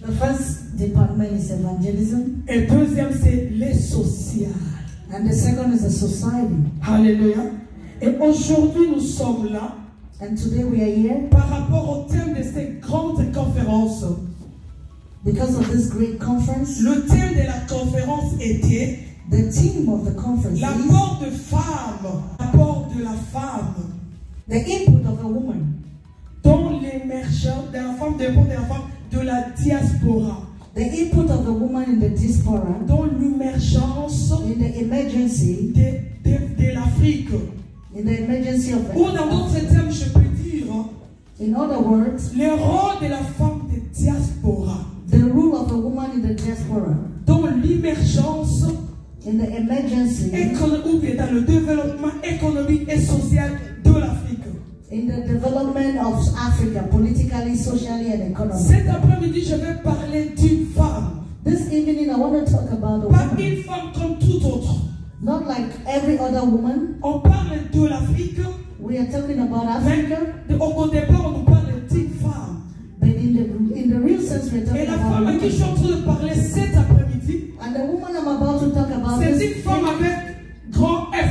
The first department is evangelism. Et le deuxième, c'est les social. And the second is the society. Alléluia. Et aujourd'hui, nous sommes là. And today we are here. Par rapport au thème de cette grande conférence. Because of this great conference. Le thème de la conférence était the theme of the conference. L'apport de femme. L'apport de la femme. The input of a woman. Dans l'émergence de la femme, de la diaspora. The input of the woman in the diaspora. Dans l'émergence. In the emergency. De l'Afrique. In the emergency of Ou dans d'autres termes, je peux dire. In other words. Le rôle de la femme de diaspora. The role of a woman in the diaspora. Dans l'émergence. In the emergency. Ou bien dans le développement économique et social de l'Afrique. In the development of Africa, politically, socially, and economically. Cet après-midi, je vais parler d'une femme. This evening, I want to talk about a Pas woman. une femme comme toute autre. Not like every other woman. On parle de l'Afrique. We are talking about Africa. Au départ, on nous parle d'une femme. But in the real sense, we are talking Et la about femme à qui je suis en train de parler cet après-midi, and the woman I'm about to talk about c'est une femme avec grand F.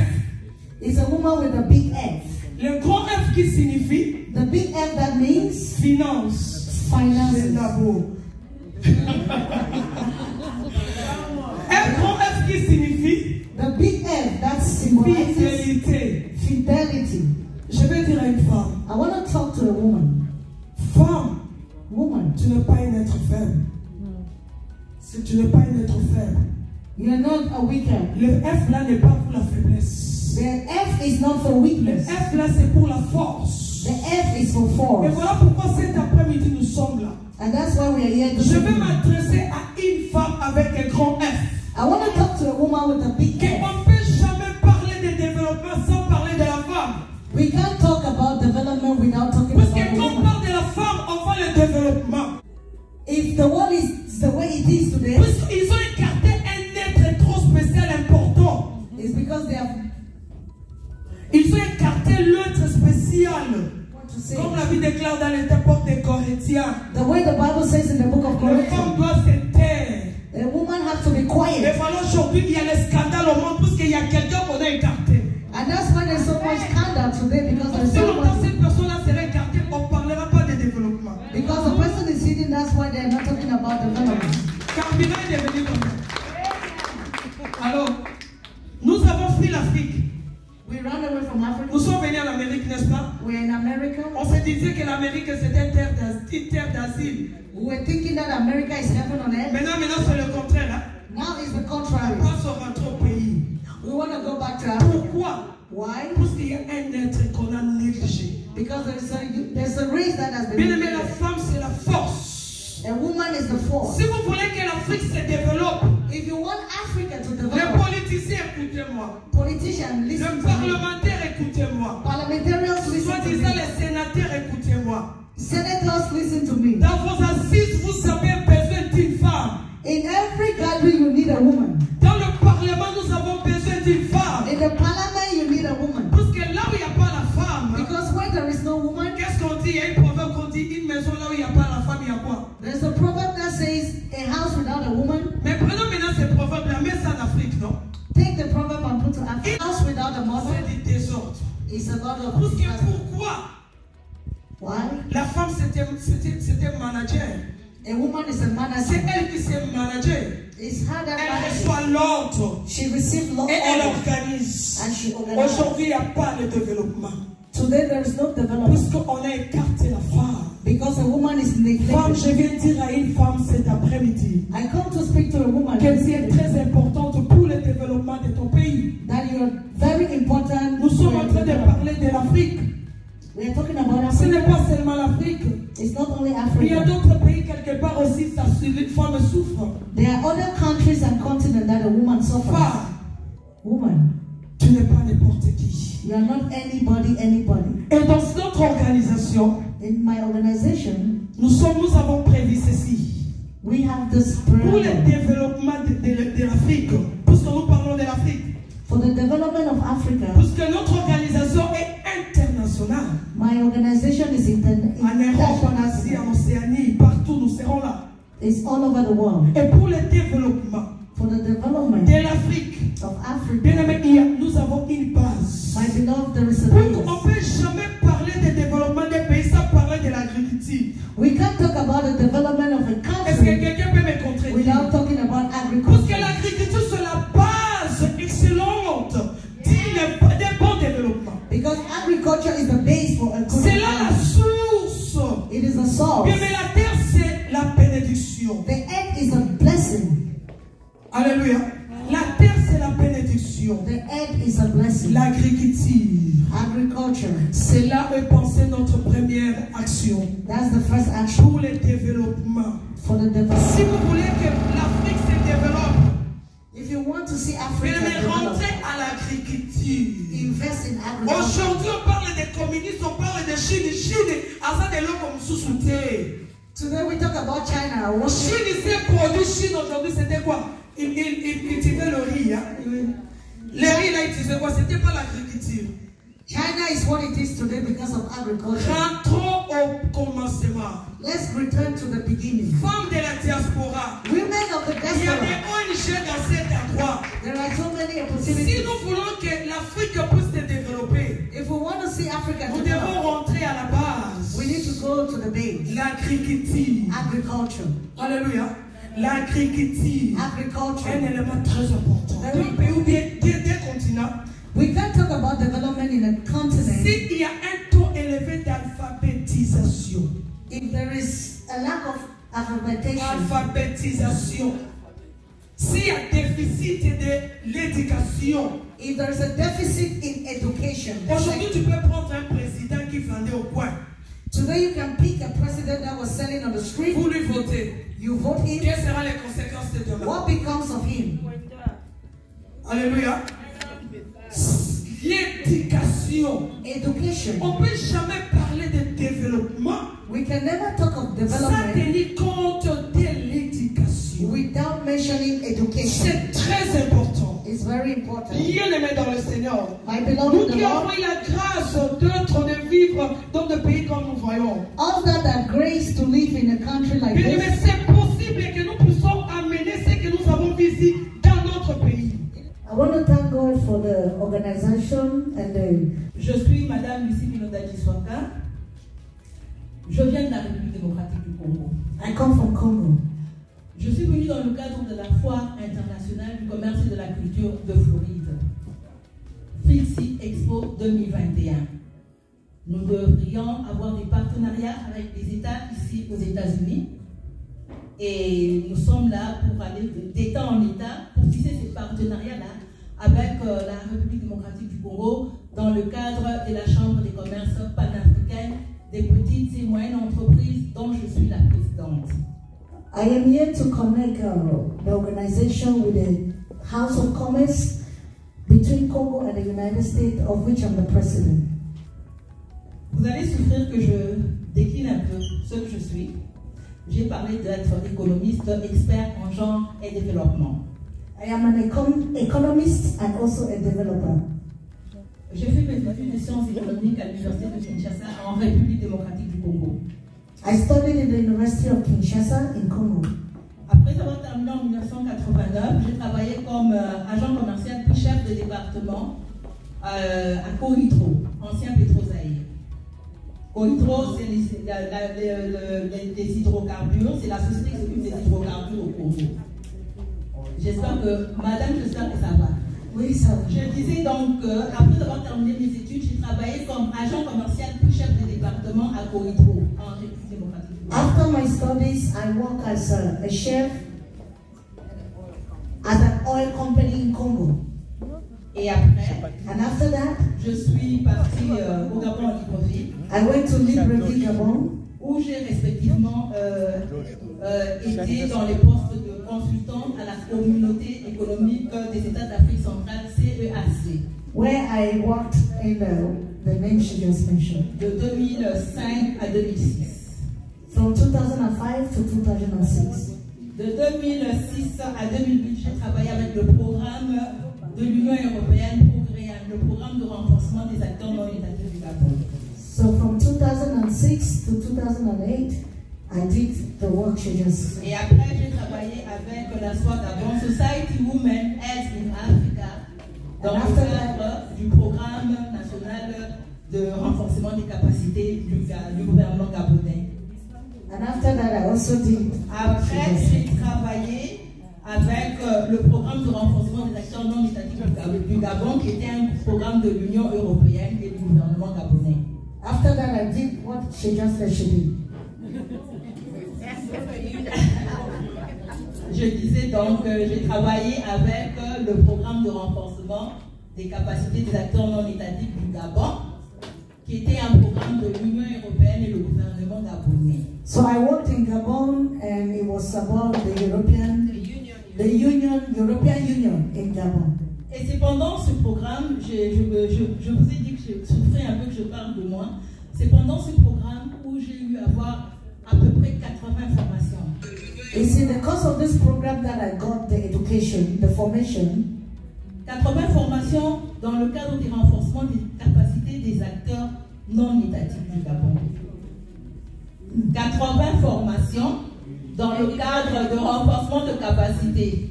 Is a woman with a big F. Le grand F qui signifie the big F that means finance. Finances. Un grand F qui signifie the big F that symbolizes fidélité. Fidelity. Je vais dire à une femme. I want to talk to a woman. Femme. Woman. Tu n'es pas un être faible. Si tu n'es pas un être faible. You are not a weaker. Le F là n'est pas pour la faiblesse. The F is not for weakness. Le F là c'est pour la force. The F is for force. Et voilà pourquoi cet après-midi nous sommes là. And that's why we are here. Je vais m'adresser à une femme avec un grand F. I want to talk to a woman with a big F. On ne peut jamais parler de développement sans parler de la femme. We can't talk about development without talking Parce about que the quand woman. on parle de la femme, on voit le développement. If the world is the way it is today, parce qu'ils ont écarté un être trop spécial important. It's because they have. Ils ont écarté l'être spécial. Comme la Bible déclare dans les textes des Corinthiens. The way the Bible says in the book of La femme doit se taire. A woman has to be quiet. Et voilà aujourd'hui il y a les scandales au monde parce qu'il y a quelqu'un qu'on a écarté. And that's why there's so much scandal today because there's Si so longtemps much. cette personne-là sera écartée, on ne parlera pas de développement. Because the person is sitting, that's why they're not talking about development. Carburant et Nous avons fui l'Afrique. We ran away from Africa. Nous sommes venus en Amérique, n'est-ce pas? We're in America. On se disait que l'Amérique c'était une terre d'asile. We were thinking that America is heaven on earth. Maintenant c'est le contraire. Hein? Now it's the contrary. On passe au rentrer au pays. We want to go back to Africa. Pourquoi? Why? Parce qu'il y a un être qu'on a négligé. Because there's a race that has been. Bien aimé, la femme c'est la force. A woman is the force. Si vous voulez que l'Afrique se développe, if you want Africa to develop, les politiciens écoutez-moi. Politicians listen. Les parlementaires écoutez-moi. Parliamentarians listen to me. Soi-disant les sénateurs écoutez-moi. Senators listen to me. Dans vos assises, vous avez besoin d'une femme. In every gathering, you need a woman. Dans le Parlement, nous avons besoin d'une femme. In the Parliament, you need a woman. Parce que là où il n'y a pas la femme, because where there is no woman, qu'est-ce qu'on dit? Il y a un proverbe qu'on dit une maison là où il n'y a pas la femme, il y a quoi? There's a proverb that says a house without a woman. Mais prenons maintenant ce proverbe là, mets ça en Afrique, non? Take the proverb and put it to Africa. A house without a mother. C'est du désordre. It's a lot of. Parce que pourquoi? Why? La femme c'était manager. A woman is a manager. C'est elle qui s'est manager. It's her that elle reçoit l'ordre. She receives l'ordre. Et elle organise. And she organizes. Aujourd'hui, il n'y a pas de développement. Today there is no development. Parce qu'on a écarté la femme. Because a woman is neglected. Femme, je viens dire à une femme cet après-midi. I come to speak to a woman. Qu'elle est très importante pour le développement de ton pays. That you are very important. Nous sommes en train de parler de l'Afrique. We are talking about Africa. Ce n'est pas seulement l'Afrique. It's not only Africa. Il y a d'autres pays quelque part aussi, les femmes souffrent. There are other countries and continents that a woman suffers. Femme. Woman. Tu n'es pas n'importe qui. You are not anybody. Et dans notre organisation, in my organization, nous avons prévu ceci. We have this pour le développement de l'Afrique, puisque nous parlons de l'Afrique. For the development of Africa. Puisque notre organisation est internationale. My organization is en Europe, en Asie, en Océanie, partout nous serons là. It's all over the world. Et pour le développement for the development de l'Afrique, bien aimé, nous avons une base. My beloved, there is a base. On ne peut jamais parler de développement des pays sans parler de l'agriculture. We can't talk about the development of a country. Est-ce que quelqu'un peut me contredire? Without talking about agriculture. Parce que l'agriculture c'est la base excellente d'un bon développement. Because agriculture is the base for a good. C'est là la source. It is the source. Bien, mais la terre c'est la bénédiction. The earth is a blessing. Alléluia. La terre c'est la bénédiction. The earth is a blessing. L'agriculture. Agriculture. C'est là où est pensée notre première action. That's the first action. Pour le développement. For the development. Si vous voulez que l'Afrique se développe, if you want to see Africa rentrez à l'agriculture. Invest in agriculture. Aujourd'hui on parle des communistes, on parle de Chine. Asa de l'eau comme sous-souté. Today we talk about China. Chine, c'est produit Chine aujourd'hui, c'était quoi? Il utilisait le riz. Hein? Le riz, là, il utilisait quoi? C'était pas l'agriculture. China is what it is today because of agriculture. Rentrons au commencement. Let's return to the beginning. Femmes de la diaspora. Women of the diaspora. Il y a des ONG dans cet endroit. There are so many opportunities. Si nous voulons que l'Afrique puisse se développer, if we want to see Africa nous devons rentrer à la base. We need to go to the base. L'agriculture. Agriculture. Alléluia. L'agriculture. Agriculture. Un élément très important. Un pays ou bien des continents. We can't talk about development in a continent. S'il y a un taux élevé d'alphabétisation. If there is a lack of alphabétisation. S'il y a déficit de l'éducation. If there is a deficit in education. Aujourd'hui, tu peux prendre un président qui vendait au coin. Today you can pick a president that was selling on the street. Vous lui votez. You vote him. Quelles seront les conséquences de demain? What becomes of him? Alléluia. L'éducation. Education. On ne peut jamais parler de développement. We can never talk of development. Sans tenir compte de l'éducation. Without mentioning education. C'est très important. It's very important. Bien aimé dans le Seigneur. My beloved, nous qui avons eu la grâce de vivre dans des pays comme nous voyons. All that are grace to live in a country like bien this. C'est possible que nous puissions amener ce que nous avons vu ici dans notre pays. I want to thank God for the organization and the... Je suis Madame Lucie Binodadji Swaka. Je viens de la République démocratique du Congo. I come from Congo. Je suis venue dans le cadre de la foire internationale du commerce et de la culture de Floride. 2021. Nous devrions avoir des partenariats avec les États ici aux États-Unis. Et nous sommes là pour aller d'État en État pour tisser ces partenariats-là avec la République démocratique du Congo dans le cadre de la Chambre des commerces panafricaine des petites et moyennes entreprises dont je suis la présidente. I am here to connect the organization with the House of Commerce between Congo and the United States, of which I'm the president. Vous allez souffrir que je décline un peu ce que je suis. J'ai parlé d'être économiste, expert en genre et développement. I am an economist and also a developer. J'ai fait mes études de sciences économiques à l'Université de Kinshasa en République démocratique du Congo. I studied in the University of Kinshasa in Congo. Après avoir terminé en 1989, j'ai travaillé comme agent commercial puis chef de département à Coritro, ancien Pétrozaïre. Coritro, c'est les hydrocarbures, c'est la société qui s'occupe des hydrocarbures au Congo. J'espère que, madame, j'espère que ça va. Oui, ça va. Je disais donc, après avoir terminé mes études, j'ai travaillé comme agent commercial puis chef de département à Coritro, en République démocratique. After my studies, I work as a chef at an oil company in Congo. Et après, and after that, je suis partie au Gabon en Libreville. I went to Libreville, Gabon, où j'ai respectivement été dans les postes de consultante à la communauté économique des États d'Afrique centrale, CEAC. Where I worked in the name she just mentioned. De 2005 à 2006. From 2005 to 2006. De 2006 à 2008, j'ai travaillé avec le programme de l'Union européenne PROGREAN, le programme de renforcement des acteurs non étatiques du Gabon. So from 2006 to 2008, I did the work she just. Et après, j'ai travaillé avec la SWA Gabon, Society Women Health in Africa, dans le cadre du programme national de renforcement des capacités du gouvernement gabonais. And after that, I also did. Après, j'ai travaillé avec le programme de renforcement des acteurs non étatiques du Gabon, qui était un programme de l'Union européenne et du gouvernement gabonais. After that, I did what she just said she did. Je disais donc, j'ai travaillé avec le programme de renforcement des capacités des acteurs non étatiques du Gabon, qui était un programme de l'Union européenne et le gouvernement gabonais. So I worked in Gabon, and it was about the European Union in Gabon. Et c'est pendant ce programme, je vous ai dit que je souffrais un peu que je parle de moi, c'est pendant ce programme où j'ai eu à avoir à peu près 80 formations. It's in the course of this program that I got the education, the formation. 80 formations dans le cadre du renforcement des capacités des acteurs non étatiques du Gabon. 80 formations dans le cadre de renforcement de capacités.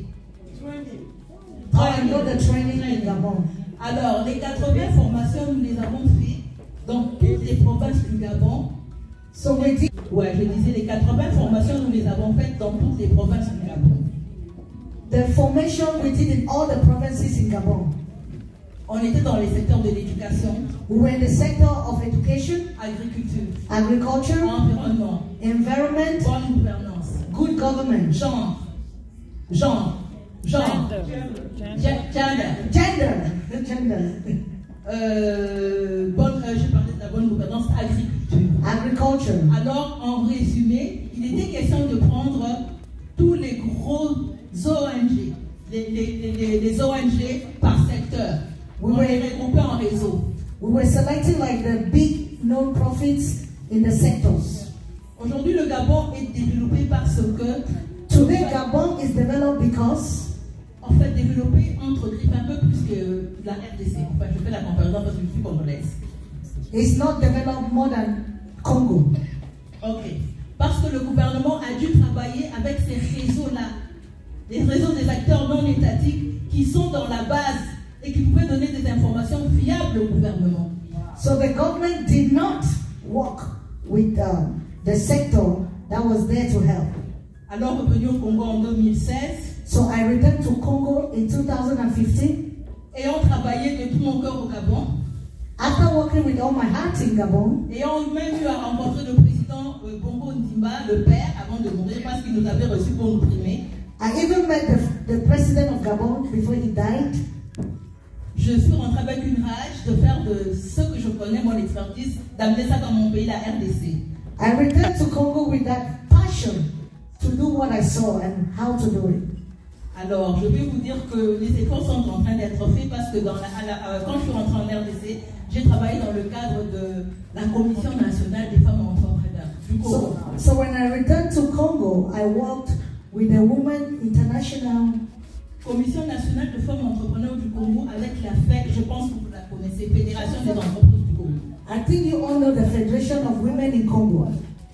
Alors, les 80 formations, nous les avons fait dans toutes les provinces du Gabon. Ouais, je disais, les 80 formations, nous les avons faites dans toutes les provinces du Gabon. The formation we did in all the provinces in Gabon. On était dans les secteurs de l'éducation. We were in the sector of education, agriculture, environnement, environment, bonne gouvernance, good government, gender. Je parlais de la bonne gouvernance, agriculture. Alors, en résumé, il était question de prendre tous les gros ONG, les ONG par secteur. On les regroupait en réseau. We were selecting like the big non-profits in the sectors. Aujourd'hui, le Gabon est développé parce que. Today, Gabon is developed because. En fait, développé entre griffes un peu plus que la RDC. Enfin, je fais la comparaison parce que je suis congolaise. It's not developed more than Congo. Ok. Parce que le gouvernement a dû travailler avec ces réseaux-là, les réseaux des acteurs non étatiques qui sont dans la base et qui pouvaient donner des informations fiables au gouvernement. So the government did not work with the sector that was there to help. Alors revenu au Congo en 2016. So I returned to Congo in 2015. Ayant travaillé de tout mon cœur au Gabon. After working with all my heart in Gabon, ayant même eu à rencontrer le président Bongo Ndimba, le père, avant de mourir, parce qu'il nous avait reçus pour nous primer. I even met the president of Gabon before he died. Je suis rentrée avec une rage de faire de ce que je connais, mon expertise, d'amener ça dans mon pays, la RDC. I returned to Congo with that passion to do what I saw and how to do it. Alors, je vais vous dire que les efforts sont en train d'être faits parce que quand je suis rentrée en RDC, j'ai travaillé dans le cadre de la Commission nationale des femmes entrepreneurs du Congo. So when I returned to Congo, I worked with the Women International Commission nationale de femmes entrepreneurs du Congo avec la FEC, je pense que vous la connaissez, Fédération des entreprises du Congo. I think you all know the Federation of Women in Congo.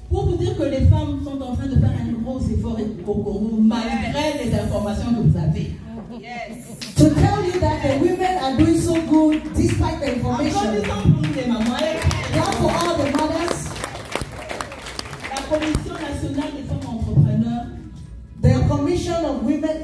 Pour vous dire que les femmes sont en train de faire un gros effort au Congo, malgré les informations que vous avez. Yes. To tell you that the women are doing so good despite the information. Now for all the mothers, la Commission nationale des femmes entrepreneurs, the Commission of Women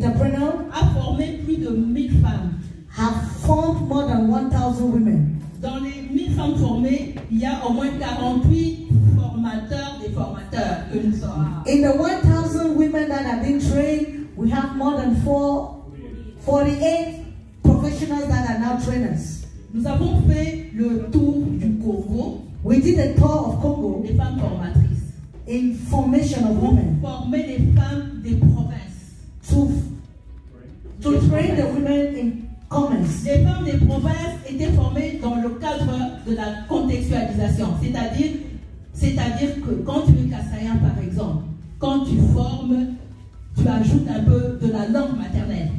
Entrepreneurs, a formé plus de 1000 femmes. Have formed more than 1,000 women. Dans les 1000 femmes formées, il y a au moins 48 formateurs des formateurs que nous sommes. In the 1,000 women that have been trained, we have more than 48 professionals that are now trainers. Nous avons fait le tour du Congo. We did a tour of Congo. Les femmes formatrices. In formation of women. Former les femmes des provinces. To train the women in commerce. Les femmes des provinces étaient formées dans le cadre de la contextualisation. C'est-à-dire que quand tu es kassaïen, par exemple, quand tu formes, tu ajoutes un peu de la langue maternelle.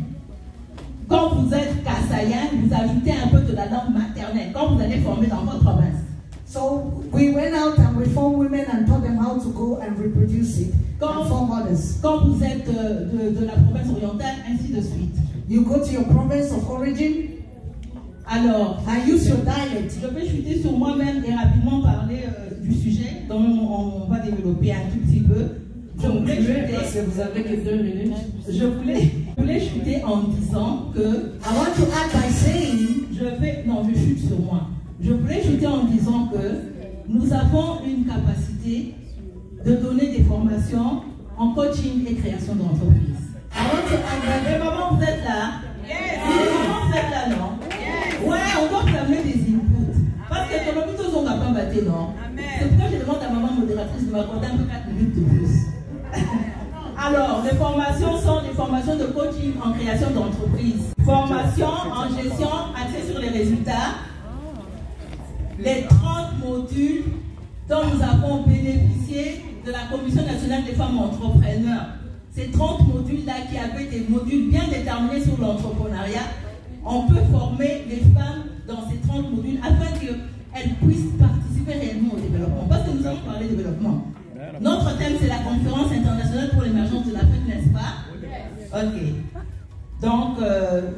Quand vous êtes kassaïen, vous ajoutez un peu de la langue maternelle. Quand vous allez former dans votre province. So we went out and we formed women and taught them how to go and reproduce it. And form others. Quand vous êtes de la province orientale, ainsi de suite. You go to your province of origin. Alors, I use your dialect. Je vais chuter sur moi-même et rapidement parler du sujet dont on va développer un tout petit peu. Je voulais chuter, parce que vous avez que 2 minutes. Je voulais chuter en disant que I want to add by saying, je chute sur moi. Je voulais chuter en disant que nous avons une capacité de donner des formations en coaching et création d'entreprise. Mais maman, vous êtes là? Yes. Maman, vous êtes là, non? Yes. Ouais, on doit vous amener des inputs. Parce que dans le but, on n'a pas battu, non? C'est pourquoi je demande à maman modératrice de m'accorder un peu 4 minutes de plus. Alors, les formations sont des formations de coaching en création d'entreprise. Formation en gestion axée sur les résultats. Les 30 modules dont nous avons bénéficié de la Commission nationale des femmes entrepreneurs. Ces 30 modules-là qui avaient des modules bien déterminés sur l'entrepreneuriat, on peut former les femmes dans ces 30 modules afin qu'elles puissent participer réellement au développement. Parce que nous allons parler de développement. Notre thème, c'est la conférence internationale pour l'émergence de l'Afrique, n'est-ce pas? Ok. Donc,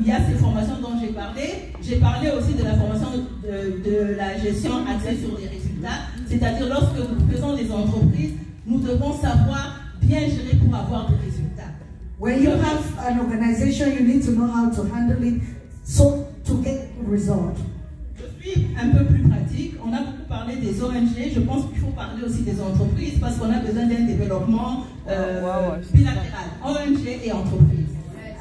il y a ces formations dont j'ai parlé. J'ai parlé aussi de la formation de la gestion axée sur les résultats. C'est-à-dire, lorsque nous faisons des entreprises, nous devons savoir bien gérer pour avoir des résultats. When you have an organization, you need to know how to handle it so to get results. Je suis un peu plus pratique. On a beaucoup parlé des ONG. Je pense qu'il faut parler aussi des entreprises parce qu'on a besoin d'un développement bilatéral. ONG et entreprises.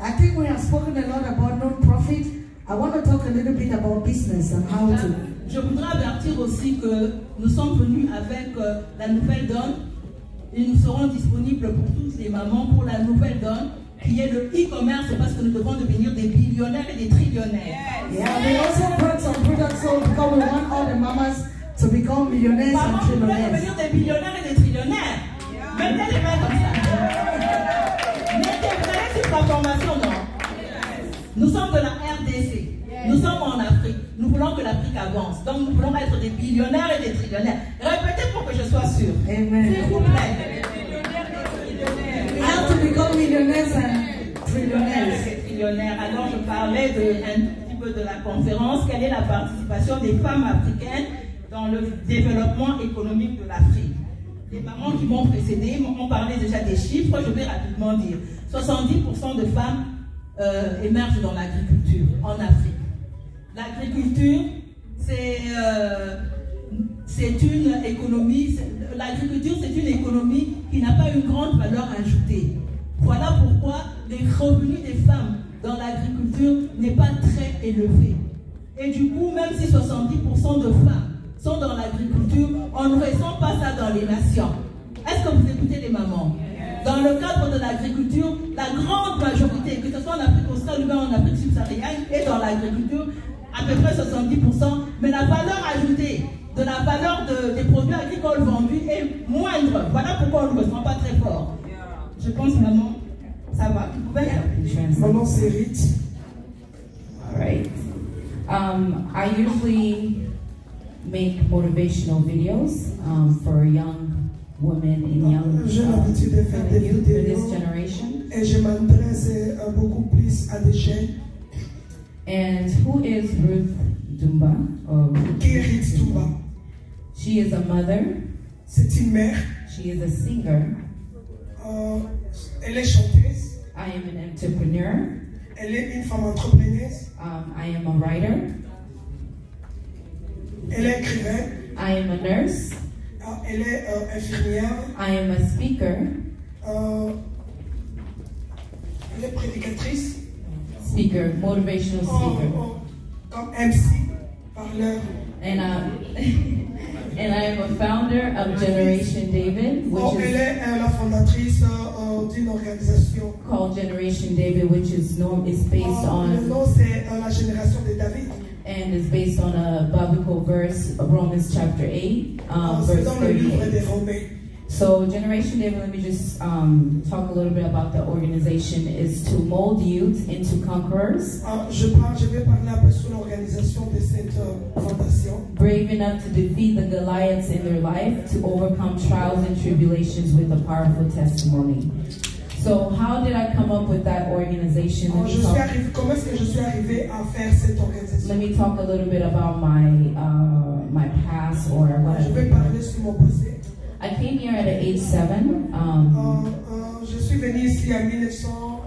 I think we have spoken a lot about non-profit. I want to talk a little bit about business and how to. Je voudrais avertir aussi que nous sommes venus avec la nouvelle donne. Et nous serons disponibles pour toutes les mamans pour la nouvelle donne qui est le e-commerce parce que nous devons devenir des billionnaires et des trillionnaires. Yeah, we also brought some products so because we want all the mamas to become millionaires and trillionaires. Maman, vous voulez devenir des billionnaires et des trillionnaires. Mettez les mains comme ça. Mettez sur la formation, non? Nous sommes de la RDC. Nous sommes en Afrique. Nous voulons que l'Afrique avance. Donc nous voulons être des billionnaires et des trillionnaires. Répétez pour que je sois sûre. Amen. S'il vous plaît. We have to become millionaires and trillionaires. Alors je parlais un petit peu de la conférence. Quelle est la participation des femmes africaines dans le développement économique de l'Afrique? Les mamans qui m'ont précédé m'ont parlé déjà des chiffres. Je vais rapidement dire. 70% de femmes émergent dans l'agriculture en Afrique. L'agriculture, c'est une économie, l'agriculture c'est une économie qui n'a pas une grande valeur ajoutée. Voilà pourquoi les revenus des femmes dans l'agriculture n'est pas très élevé. Et du coup, même si 70% de femmes sont dans l'agriculture, on ne ressent pas ça dans les nations. Est-ce que vous écoutez les mamans? Dans le cadre de l'agriculture, la grande majorité, que ce soit en Afrique australe ou en Afrique subsaharienne, est dans l'agriculture, à peu près 70%, mais la valeur ajoutée de la valeur des produits agricoles vendus est moindre. Voilà pourquoi on ne ressent pas très fort. Je pense vraiment, ça va. Mon nom c'est Rich. All right. I usually make motivational videos for young women and young J'ai l'habitude de faire des youth for vidéos this generation. et je m'adresse beaucoup plus à des jeunes. And who is Ruth Dumba? Qui est Ruth Dumba? She is a mother. C'est une mère. She is a singer. Elle est chanteuse. I am an entrepreneur. Elle est une femme entrepreneuse. I am a writer. Elle est écrivaine. I am a nurse. Elle est infirmière. I am a speaker. Elle est prédicatrice. Speaker, motivational speaker. Comme MC, parleur. And and I am a founder of Generation David, which Elle est la fondatrice d'une organisation called Generation David, which is based on. Le nom c'est la génération de David. And is based on a biblical verse, Romans chapter 8, verse 38. So Generation David, let me just talk a little bit about the organization, is to mold youth into conquerors. Je vais parler un peu sur l'organisation de cette fondation. Brave enough to defeat the Goliaths in their life, to overcome trials and tribulations with a powerful testimony. So how did I come up with that organization? Comment est-ce que je suis arrivé à faire cette organisation? Let me talk a little bit about my past or what Je vais parler sur mon passé. I came here at age 7. Je suis venu ici à 1900.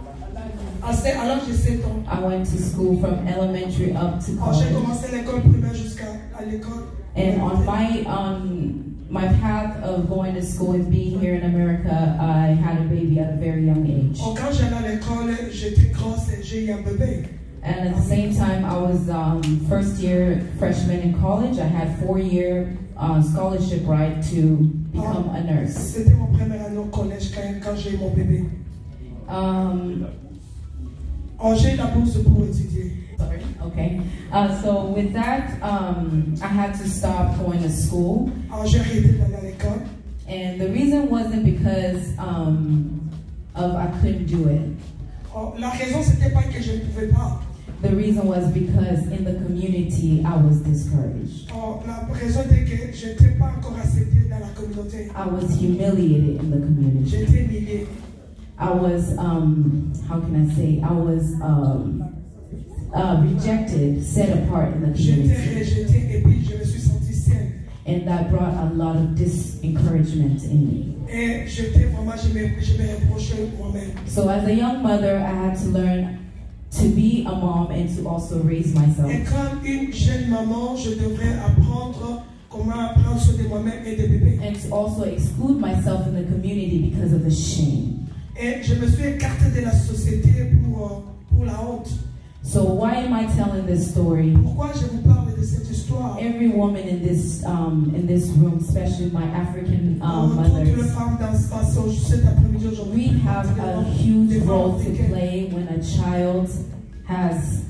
À l'âge de 7 ans. I went to school from elementary up to college. J'ai commencé l'école primaire jusqu'à l'école. And on my path of going to school and being here in America, I had a baby at a very young age. Quand j'allais à l'école, j'étais grosse et j'ai eu un bébé. And at the same time, I was first year freshman in college. I had 4-year scholarship right to become a nurse. C'était mon premier année au collège quand j'ai eu mon bébé. J'ai eu la bourse pour étudier. Sorry. Okay. So with that, I had to stop going to school. J'ai arrêté d'aller à l'école. And the reason wasn't because I couldn't do it. La raison c'était pas que je ne pouvais pas. The reason was because in the community I was discouraged. La raison était que je n'étais pas encore accepté dans la communauté. I was humiliated in the community. J'étais humilié. I was, how can I say, I was rejected, set apart in the community. J'étais rejeté et puis je me suis senti seul. And that brought a lot of disencouragement in me. Et j'étais vraiment, je me reprochais moi-même. So as a young mother, I had to learn to be a mom and to also raise myself. Et comme une jeune maman, je devrais apprendre comment prendre soin de moi-même et des bébés. And to also exclude myself in the community because of the shame. Et je me suis écarté de la société pour la honte. So why am I telling this story? Pourquoi je vous parle de cette histoire? Every woman in this room, especially my African mothers, we have a huge role to play when a child has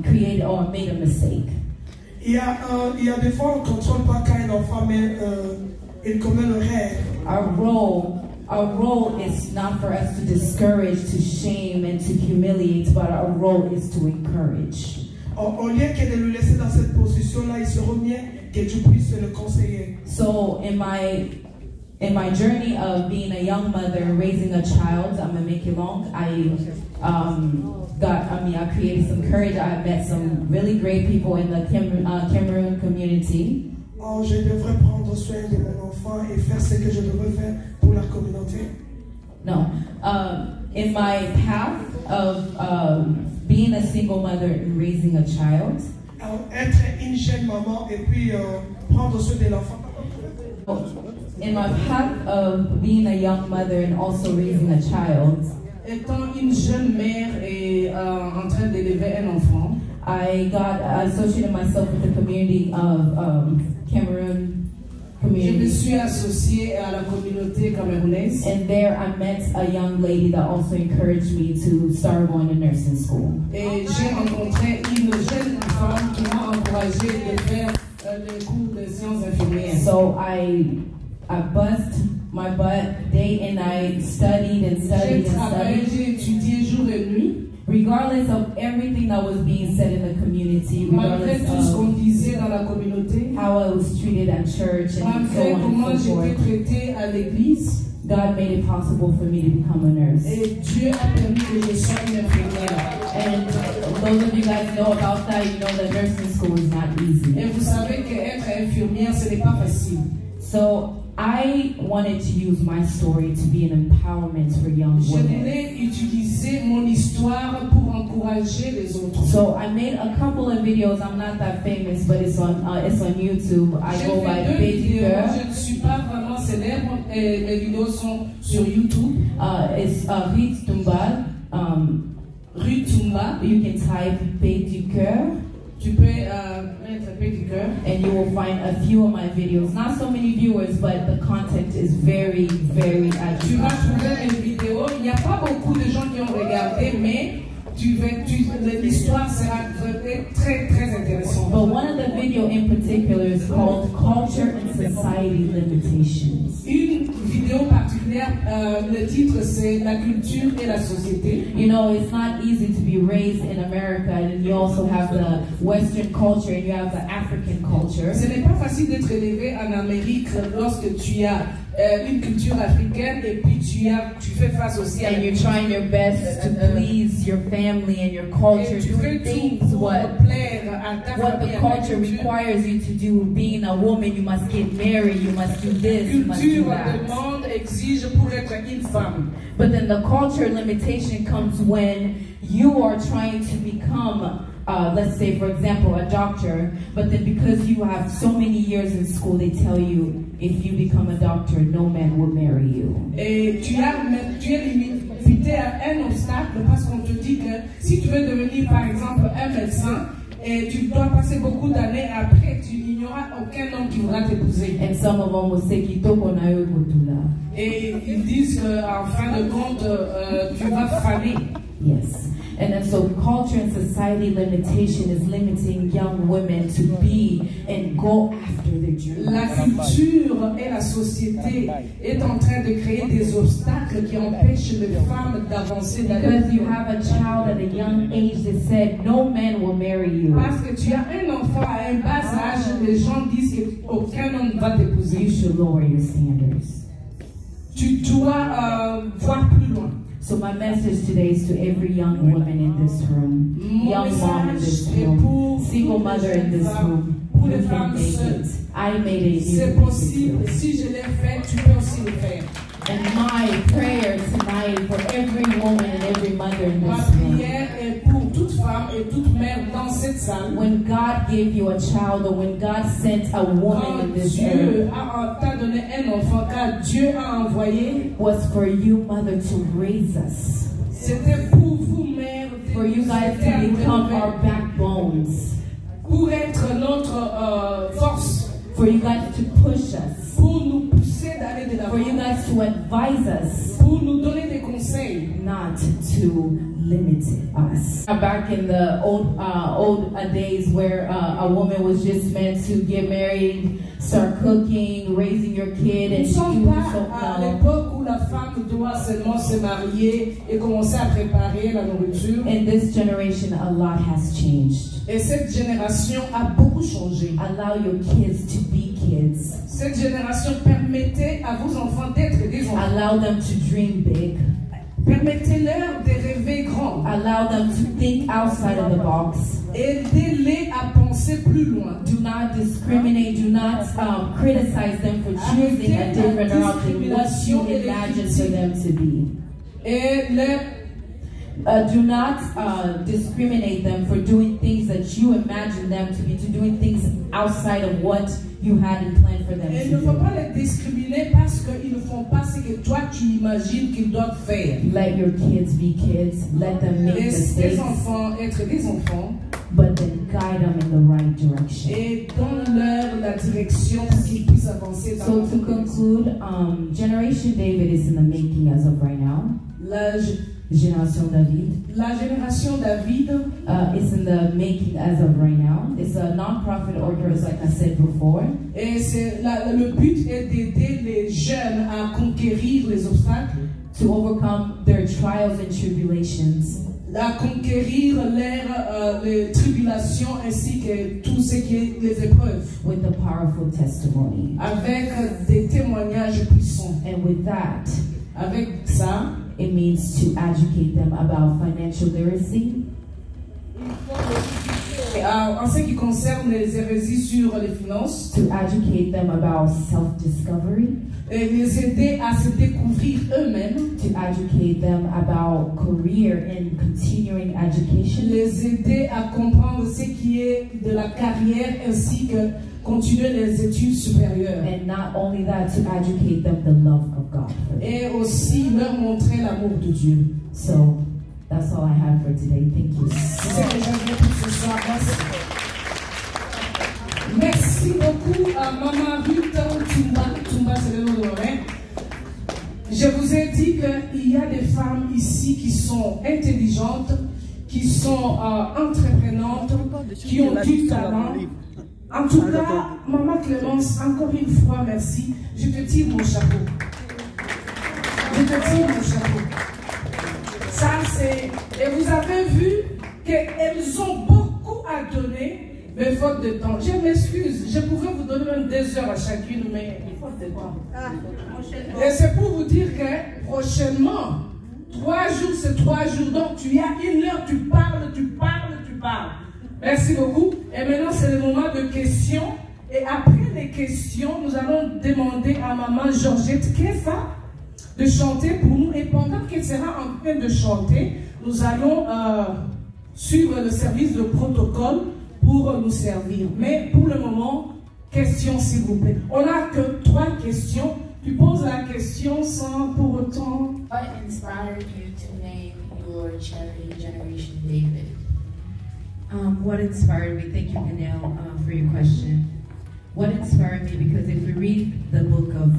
created or made a mistake. Il y a des fois on ne contrôle pas quand un enfant il commet l'erreur. Our role is not for us to discourage, to shame, and to humiliate, but our role is to encourage. Au lieu que de le laisser dans cette position-là, il serait mieux que tu puisses le conseiller. So in my journey of being a young mother, raising a child, I'm gonna make it long. I created some courage. I met some really great people in the Cameroon community. Je devrais prendre soin de mon enfant et faire ce que je devrais faire pour la communauté. No. In my path of being a single mother and raising a child, être une jeune maman et puis prendre soin de l'enfant? In my path of being a young mother and also raising a child, étant une jeune mère et en train d'élever un enfant, I got associated myself with the community of Cameroon community. Je me suis associée à la communauté camerounaise. And there I met a young lady that also encouraged me to start going to nursing school. Et j'ai rencontré une jeune femme qui m'a encouragé de faire des cours de sciences infirmières. So I bust my butt day and night, studied and studied and studied. J'ai étudié jour et nuit. Regardless of everything that was being said in the community, regardless of how I was treated at church and so on and so forth, God made it possible for me to become a nurse. And those of you guys know about that, you know that nursing school is not easy. So I wanted to use my story to be an empowerment for young women. So I made a couple of videos. I'm not that famous, but it's on YouTube. I go by Baby Girl. Je ne suis pas vraiment célèbre et mes vidéos sont sur YouTube. It's Ruth Tumba. Ruth Tumba. You can type Baby Girl. Tu peux mettre Baby Girl. And you will find a few of my videos. Not so many viewers, but the content is very, very accurate. Tu vas trouver une vidéo. Il n'y a pas beaucoup de gens qui ont regardé, mais l'histoire sera très, très intéressante. But one of the video in particular is called Culture and Society Limitations. Une vidéo particulière, le titre c'est La culture et la société. You know, it's not easy to be raised in America, and you also have the Western culture and you have the African culture. Ce n'est pas facile d'être élevé en Amérique lorsque tu as une culture africaine et puis tu fais face aussi à and you're trying your best to please your family and your culture, doing things what the culture requires you to do. Being a woman, you must get married, you must do this, you must do that. But then the culture limitation comes when you are trying to become let's say, for example, a doctor, but then because you have so many years in school, they tell you, if you become a doctor, no man will marry you. Et tu es limité à un obstacle parce qu'on te dit que si tu veux devenir, par exemple, un médecin, et tu dois passer beaucoup d'années après, il n'y aura aucun homme qui voudra t'épouser. And some of them will say, Kitoko na yo gotula. Et ils disent qu'en fin de compte, tu vas faner. Yes. And then so culture and society limitation is limiting young women to be and go after their dreams. La culture et la société est en train de créer des obstacles qui empêchent les femmes d'avancer. Because you have a child at a young age that said no man will marry you. Parce que tu as un enfant à un bas âge, les gens disent qu'aucun homme va t'épouser. You should lower your standards. Tu dois voir plus loin. So my message today is to every young woman in this room, young mom in this room, single mother in this room. You can make it. I made it. C'est possible. Si je l'ai fait, tu peux aussi le faire. And my prayer tonight for every woman and every mother in this room. Ma prière est pour toute femme et toute mère dans cette salle. When God gave you a child, or when God sent a woman in this Dieu earth, t'a donné un enfant, car Dieu a envoyé, was for you, mother, to raise us. C'était pour vous, mère, for you guys to become our backbones. Pour être notre force. For you guys to push us. Pour nous pousser d'aller de l'avant. For you guys to advise us. Pour nous donner des conseils. Not to limit us. Back in the old days where a woman was just meant to get married, start cooking, raising your kid, and do so. À l'époque où la femme doit seulement se marier et commencer à préparer la nourriture. In this generation, a lot has changed. Et cette génération a beaucoup changé. Allow your kids to be kids. Cette génération permettait à vos enfants d'être des enfants. Allow them to dream big. Permettez-leur de rêver grand. Allow them to think outside of the box. Aidez-les à penser plus loin. Do not discriminate. Do not criticize them for choosing a different route than what you imagine for them to be. Et do not discriminate them for doing things that you imagine them to be doing things outside of what you had in plan for them Et to il ne faut do. pas les discriminer parce qu'ils ne font pas ce que toi tu imagines qu'ils doivent faire. Let your kids be kids. Let them make Laisse mistakes. tes enfants être des enfants. But then guide them in the right direction. Et donne-leur la direction pour qu'ils puissent avancer dans So to conclude, Generation David is in the making as of right now. Génération David. La génération David is in the making as of right now. It's a non-profit organization, like I said before. Et le but est d'aider les jeunes à conquérir les obstacles. To overcome their trials and tribulations. À conquérir les tribulations ainsi que tout ce qui est les épreuves. With a powerful testimony. Avec des témoignages puissants. And with that, avec ça, it means to educate them about financial literacy. En ce qui concerne les hérésies sur les finances. To educate them about self-discovery. Et les aider à se découvrir eux-mêmes. To educate them about career and continuing education. Les aider à comprendre ce qui est de la carrière ainsi que continuer les études supérieures. And not only that, to educate them the love of God. Et aussi leur montrer l'amour de Dieu. So that's all I have for today. Thank you. C'est ce que j'avais pour ce soir. Merci beaucoup à Maman Ruth Tumba, c'est le nom de ma mère. Je vous ai dit qu'il y a des femmes ici qui sont intelligentes, qui sont entreprenantes, qui ont du talent. En tout cas, Maman Clémence, encore une fois, merci. Je te tire mon chapeau. Je te tire mon chapeau. Ça, c'est... Et vous avez vu qu'elles ont beaucoup à donner. Mais faute de temps, je m'excuse, je pouvais vous donner même 2 heures à chacune, mais faute de temps. Et c'est pour vous dire que prochainement, 3 jours, c'est 3 jours. Donc tu as 1 heure, tu parles. Merci beaucoup. Et maintenant, c'est le moment de questions. Et après les questions, nous allons demander à Maman Georgette Kefa de chanter pour nous. Et pendant qu'elle sera en train de chanter, nous allons suivre le service de protocole pour nous servir. Mais pour le moment, question s'il vous plaît. On n'a que 3 questions. Tu poses la question sans pour autant... What inspired you to name your charity Generation David? What inspired me? Thank you, Danielle, for your question. What inspired me? Because if we read the book of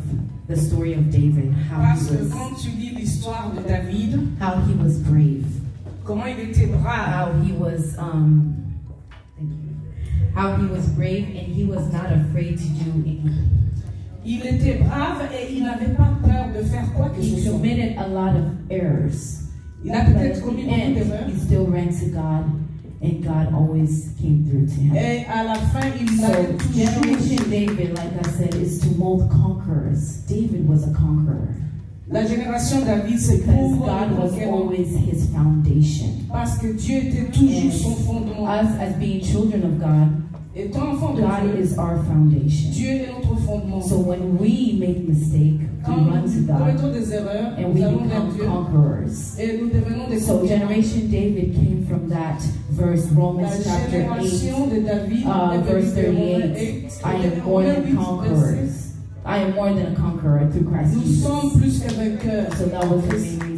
the story of David, Parce que quand tu lis l'histoire de David, how he was brave, comment il était brave, how he was brave, and he was not afraid to do anything. Il était brave et il n'avait pas peur de faire quoi que ce He soit. committed a lot of errors. Il a peut-être commis beaucoup d'erreurs. He still ran to God, and God always came through to him. Et à la fin, il avait So Generation David, like I said, is to mold conquerors. David was a conqueror. La génération David, c'est Because pour God was always his foundation. Parce que Dieu était toujours son fondement. Us as being children of God, étant enfant de God Dieu, is our foundation. Dieu est notre fondement. So when we make mistake, we run to God commettons des erreurs, and we nous allons vers become Dieu conquerors. et nous devenons des So conquérants. Generation David came from that verse, Romans La chapter 8, génération de David verse est venue de 38. I am more than conquerors. I am more than a conqueror through Christ Nous Jesus. sommes plus que vainqueurs. So that was the main